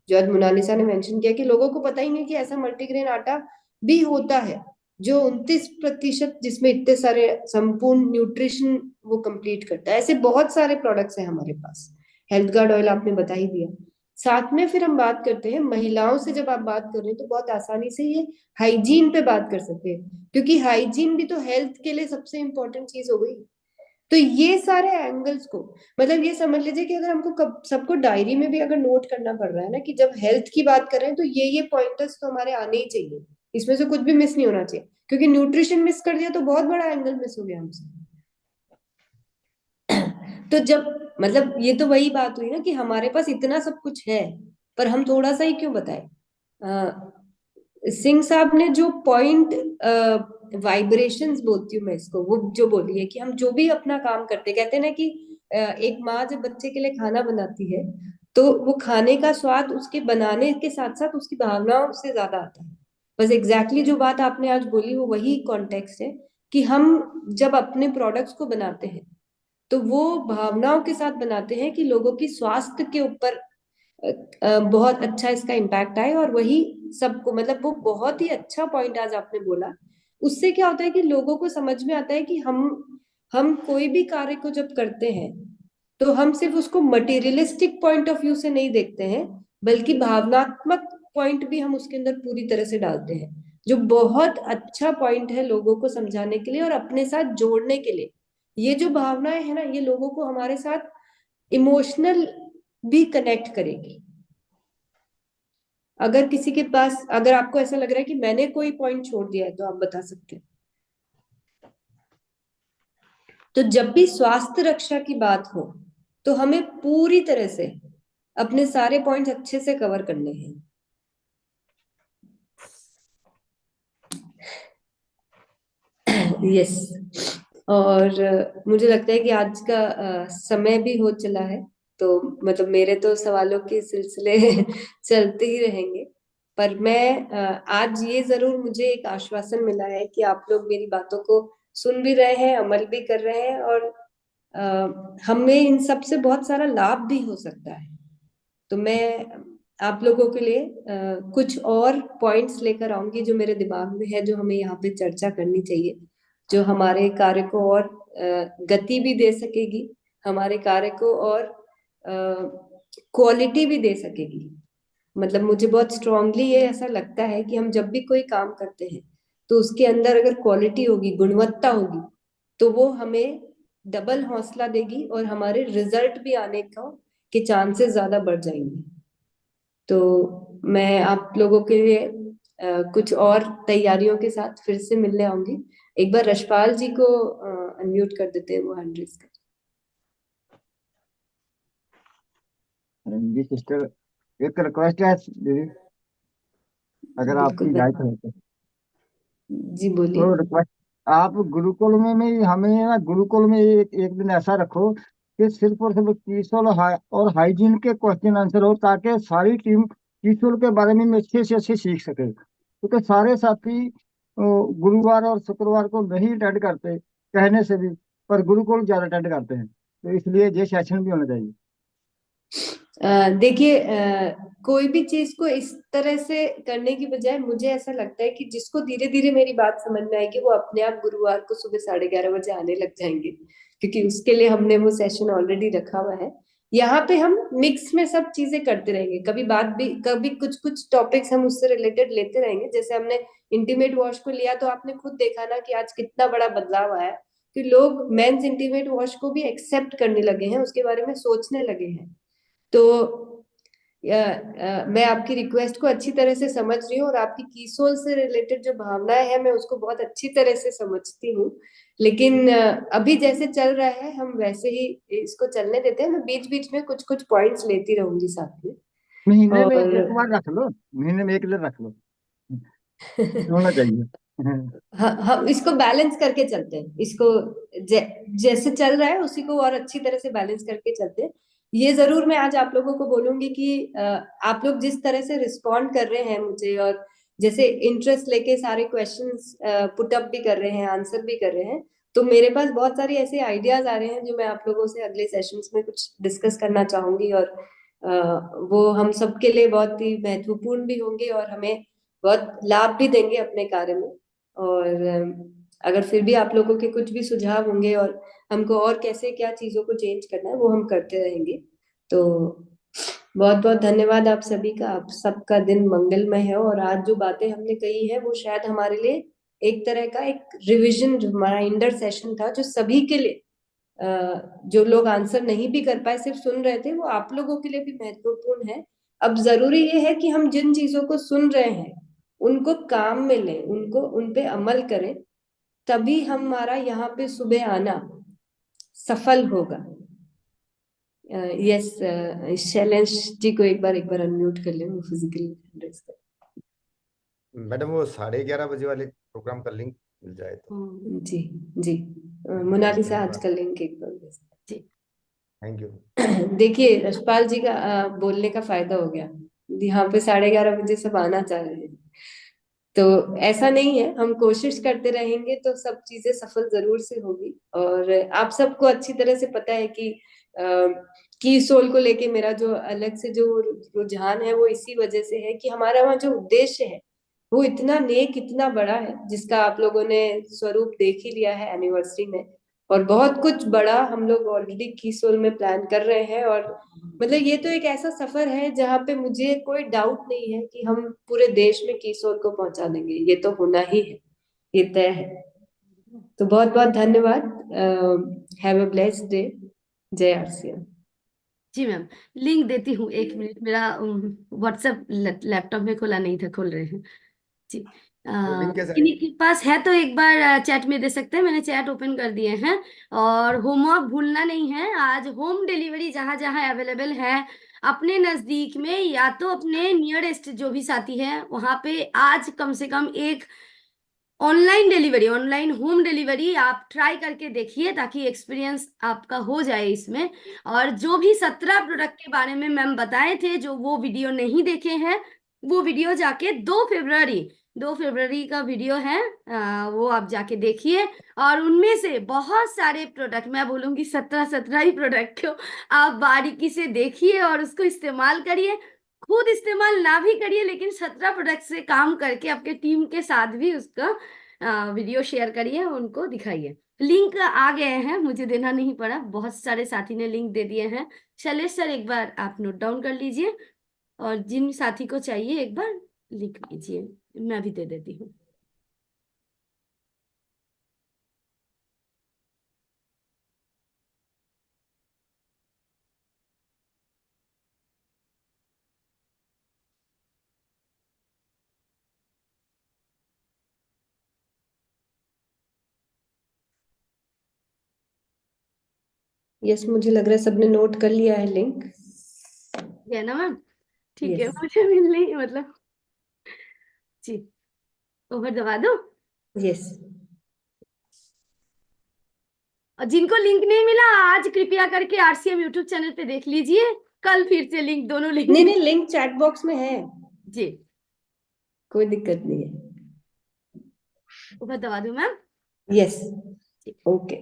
जो आज मोनालिसा ने मेंशन किया कि लोगों को पता ही नहीं कि ऐसा मल्टीग्रेन आटा भी होता है, जो 29% जिसमें इतने सारे संपूर्ण न्यूट्रिशन वो कंप्लीट करता है। ऐसे बहुत सारे प्रोडक्ट्स हैं हमारे पास। हेल्थ गार्ड ऑयल आपने बता ही दिया। साथ में फिर हम बात करते हैं महिलाओं से, जब आप बात कर रहे हैं तो बहुत आसानी से ये हाइजीन पे बात कर सकते हैं, क्योंकि हाइजीन भी तो हेल्थ के लिए सबसे इंपॉर्टेंट चीज हो गई। तो ये सारे एंगल्स को, मतलब ये समझ लीजिए कि अगर हमको सबको डायरी में भी अगर नोट करना पड़ रहा है ना कि जब हेल्थ की बात कर रहे हैं तो ये पॉइंटर्स तो हमारे आने ही चाहिए, इसमें से कुछ भी मिस नहीं होना चाहिए, क्योंकि न्यूट्रिशन मिस कर दिया तो बहुत बड़ा एंगल मिस हो गया हमसे। तो जब, मतलब ये तो वही बात हुई ना कि हमारे पास इतना सब कुछ है, पर हम थोड़ा सा ही क्यों बताएं। सिंह साहब ने जो पॉइंट वाइब्रेशंस बोलती हूँ मैं इसको, वो जो बोली है कि हम जो भी अपना काम करते, कहते हैं ना कि एक माँ जब बच्चे के लिए खाना बनाती है तो वो खाने का स्वाद उसके बनाने के साथ साथ उसकी भावनाओं से ज्यादा आता है। बस एग्जैक्टली जो बात आपने आज बोली वो वही कॉन्टेक्स्ट है कि हम जब अपने प्रोडक्ट्स को बनाते हैं तो वो भावनाओं के साथ बनाते हैं कि लोगों की स्वास्थ्य के ऊपर बहुत अच्छा इसका इम्पैक्ट आए। और वही सबको, मतलब वो बहुत ही अच्छा पॉइंट आज आपने बोला। उससे क्या होता है कि लोगों को समझ में आता है कि हम कोई भी कार्य को जब करते हैं तो हम सिर्फ उसको मटेरियलिस्टिक पॉइंट ऑफ व्यू से नहीं देखते हैं, बल्कि भावनात्मक पॉइंट भी हम उसके अंदर पूरी तरह से डालते हैं, जो बहुत अच्छा पॉइंट है लोगों को समझाने के लिए और अपने साथ जोड़ने के लिए। ये जो भावनाएं है ना, ये लोगों को हमारे साथ इमोशनल भी कनेक्ट करेगी। अगर किसी के पास, अगर आपको ऐसा लग रहा है कि मैंने कोई पॉइंट छोड़ दिया है तो आप बता सकते हैं। तो जब भी स्वास्थ्य रक्षा की बात हो तो हमें पूरी तरह से अपने सारे पॉइंट्स अच्छे से कवर करने हैं। यस। और मुझे लगता है कि आज का समय भी हो चला है, तो मतलब मेरे तो सवालों के सिलसिले चलते ही रहेंगे। पर मैं आज ये जरूर मुझे एक आश्वासन मिला है कि आप लोग मेरी बातों को सुन भी रहे हैं, अमल भी कर रहे हैं, और हमें इन सब से बहुत सारा लाभ भी हो सकता है। तो मैं आप लोगों के लिए कुछ और पॉइंट्स लेकर आऊंगी जो मेरे दिमाग में है, जो हमें यहाँ पे चर्चा करनी चाहिए, जो हमारे कार्य को और गति भी दे सकेगी, हमारे कार्य को और क्वालिटी भी दे सकेगी। मतलब मुझे बहुत स्ट्रांगली ये ऐसा लगता है कि हम जब भी कोई काम करते हैं तो उसके अंदर अगर क्वालिटी होगी, गुणवत्ता होगी, तो वो हमें डबल हौसला देगी और हमारे रिजल्ट भी आने के चांसेस ज्यादा बढ़ जाएंगे। तो मैं आप लोगों के लिए कुछ और तैयारियों के साथ फिर से मिलने आऊंगी। एक बार रशपाल जी को अनम्यूट कर देते हैं, वो हैंड रेज कर। जी सिस्टर, एक रिक्वेस्ट है दीदी, अगर आपकी बिल्कुल इजाजत है तो। जी बोलिए। तो रिक्वेस्ट, आप गुरुकुल में हमें ना, गुरुकुल में एक दिन ऐसा रखो कि सिर्फ और सिर्फ कीसोल और हाइजीन के क्वेश्चन आंसर हो, ताकि सारी टीम कीसोल के बारे में अच्छे से अच्छे सीख सके। क्योंकि सारे साथी गुरुवार और शुक्रवार को नहीं अटेंड करते कहने से भी, पर गुरुकुल ज्यादा अटेंड करते हैं, तो इसलिए ये सेशन भी होना चाहिए। देखिए, कोई भी चीज को इस तरह से करने की बजाय मुझे ऐसा लगता है कि जिसको धीरे धीरे मेरी बात समझ में आएगी वो अपने आप गुरुवार को सुबह 11:30 बजे आने लग जाएंगे, क्योंकि उसके लिए हमने वो सेशन ऑलरेडी रखा हुआ है। यहाँ पे हम मिक्स में सब चीजें करते रहेंगे, कभी कुछ कुछ टॉपिक्स हम उससे रिलेटेड लेते रहेंगे। जैसे हमने इंटीमेट वॉश को लिया तो आपने खुद देखा ना कि आज कितना बड़ा बदलाव आया, कि लोग मेंस इंटीमेट वॉश को भी एक्सेप्ट करने लगे हैं, उसके बारे में सोचने लगे हैं। तो मैं आपकी रिक्वेस्ट को अच्छी तरह से समझ रही हूँ, और आपकी कीसोल से रिलेटेड जो भावनाएं हैं मैं उसको बहुत अच्छी तरह से समझती हूँ। लेकिन अभी जैसे चल रहा है हम वैसे ही इसको चलने देते हैं। मैं बीच बीच में कुछ कुछ पॉइंट्स लेती रहूंगी साथ में। महीने में और एक बार रख लो, महीने में एक दिन रख लो, होना चाहिए। हम इसको बैलेंस करके चलते हैं, इसको जैसे चल रहा है उसी को और अच्छी तरह से बैलेंस करके चलते हैं। ये जरूर मैं आज आप लोगों को बोलूंगी कि आप लोग जिस तरह से रिस्पॉन्ड कर रहे हैं मुझे, और जैसे इंटरेस्ट लेके सारे क्वेश्चंस पुट अप भी कर रहे हैं, आंसर भी कर रहे हैं, तो मेरे पास बहुत सारी ऐसे आइडियाज आ रहे हैं जो मैं आप लोगों से अगले सेशंस में कुछ डिस्कस करना चाहूंगी। और वो हम सबके लिए बहुत ही महत्वपूर्ण भी होंगे और हमें बहुत लाभ भी देंगे अपने कार्य में। और अगर फिर भी आप लोगों के कुछ भी सुझाव होंगे और हमको और कैसे क्या चीजों को चेंज करना है वो हम करते रहेंगे। तो बहुत बहुत धन्यवाद आप सभी का। आप सबका दिन मंगलमय है। और आज जो बातें हमने कही है वो शायद हमारे लिए एक तरह का एक रिवीजन, जो हमारा इंडर सेशन था, जो सभी के लिए, जो लोग आंसर नहीं भी कर पाए सिर्फ सुन रहे थे, वो आप लोगों के लिए भी महत्वपूर्ण है। अब जरूरी ये है कि हम जिन चीजों को सुन रहे हैं उनको काम में लें, उनको उन पे अमल करें, तभी हमारा यहाँ पे सुबह आना सफल होगा। यस, शैलेश जी को एक बार अनम्यूट कर ले, वो फिजिकली। मैडम वो 11:30 बजे वाले प्रोग्राम का लिंक मिल जाए तो। जी जी, मोनालिसा आज का लिंक एक बार भेज जी। Thank you. देखिए रशपाल जी का बोलने का फायदा हो गया, यहाँ पे 11:30 बजे सब आना चाह रहे हैं। तो ऐसा नहीं है, हम कोशिश करते रहेंगे तो सब चीजें सफल जरूर से होगी। और आप सबको अच्छी तरह से पता है कि की सोल को लेके मेरा जो अलग से जो रुझान है वो इसी वजह से है कि हमारा वहाँ जो उद्देश्य है वो इतना नेक, इतना बड़ा है, जिसका आप लोगों ने स्वरूप देख ही लिया है एनिवर्सरी में। और बहुत कुछ बड़ा हम लोग ऑलरेडी की सोल में प्लान कर रहे हैं। और मतलब ये तो एक ऐसा सफर है जहाँ पे मुझे कोई डाउट नहीं है कि हम पूरे देश में की सोल को पहुंचा देंगे, ये तो होना ही है, ये तय है। तो बहुत बहुत धन्यवाद। Have a blessed day. जय आरसीएम। जी मैम, लिंक देती हूँ, 1 मिनट, मेरा व्हाट्सएप लैपटॉप में खोला नहीं था, खोल रहे हैं जी। लिंक कैसे किन्हीं के पास है तो एक बार चैट में दे सकते हैं, मैंने चैट ओपन कर दिए हैं। और होमवर्क भूलना नहीं है, आज होम डिलीवरी जहां जहां अवेलेबल है अपने नजदीक में या तो अपने नियरेस्ट जो भी साथी है वहां पे आज कम से कम एक online delivery, online home delivery आप ट्राई करके देखिए ताकि एक्सपीरियंस आपका हो जाए इसमें। और जो भी 17 प्रोडक्ट के बारे में मैम बताए थे, जो वो वीडियो नहीं देखे हैं वो वीडियो जाके 2 फरवरी का वीडियो है, वो आप जाके देखिए। और उनमें से बहुत सारे प्रोडक्ट, मैं बोलूंगी 17 ही प्रोडक्ट को आप बारीकी से देखिए और उसको इस्तेमाल करिए। खुद इस्तेमाल ना भी करिए लेकिन 17 प्रोडक्ट से काम करके आपके टीम के साथ भी उसका वीडियो शेयर करिए, उनको दिखाइए। लिंक आ गए हैं, मुझे देना नहीं पड़ा, बहुत सारे साथी ने लिंक दे दिए हैं। शैलेश सर एक बार आप नोट डाउन कर लीजिए और जिन साथी को चाहिए एक बार लिख लीजिए, मैं भी दे देती हूँ। यस, मुझे लग रहा है सबने नोट कर लिया है लिंक। है ना मैम? ठीक है, यस मुझे मिल नहीं, मतलब जी, ओवर दबा दो। यस। और जिनको लिंक नहीं मिला आज कृपया करके आरसीएम यूट्यूब चैनल पे देख लीजिए, कल फिर से लिंक, दोनों लिंक नहीं नहीं, लिंक चैट बॉक्स में है जी, कोई दिक्कत नहीं है। ऊपर दबा दूं मैम? Yes, okay.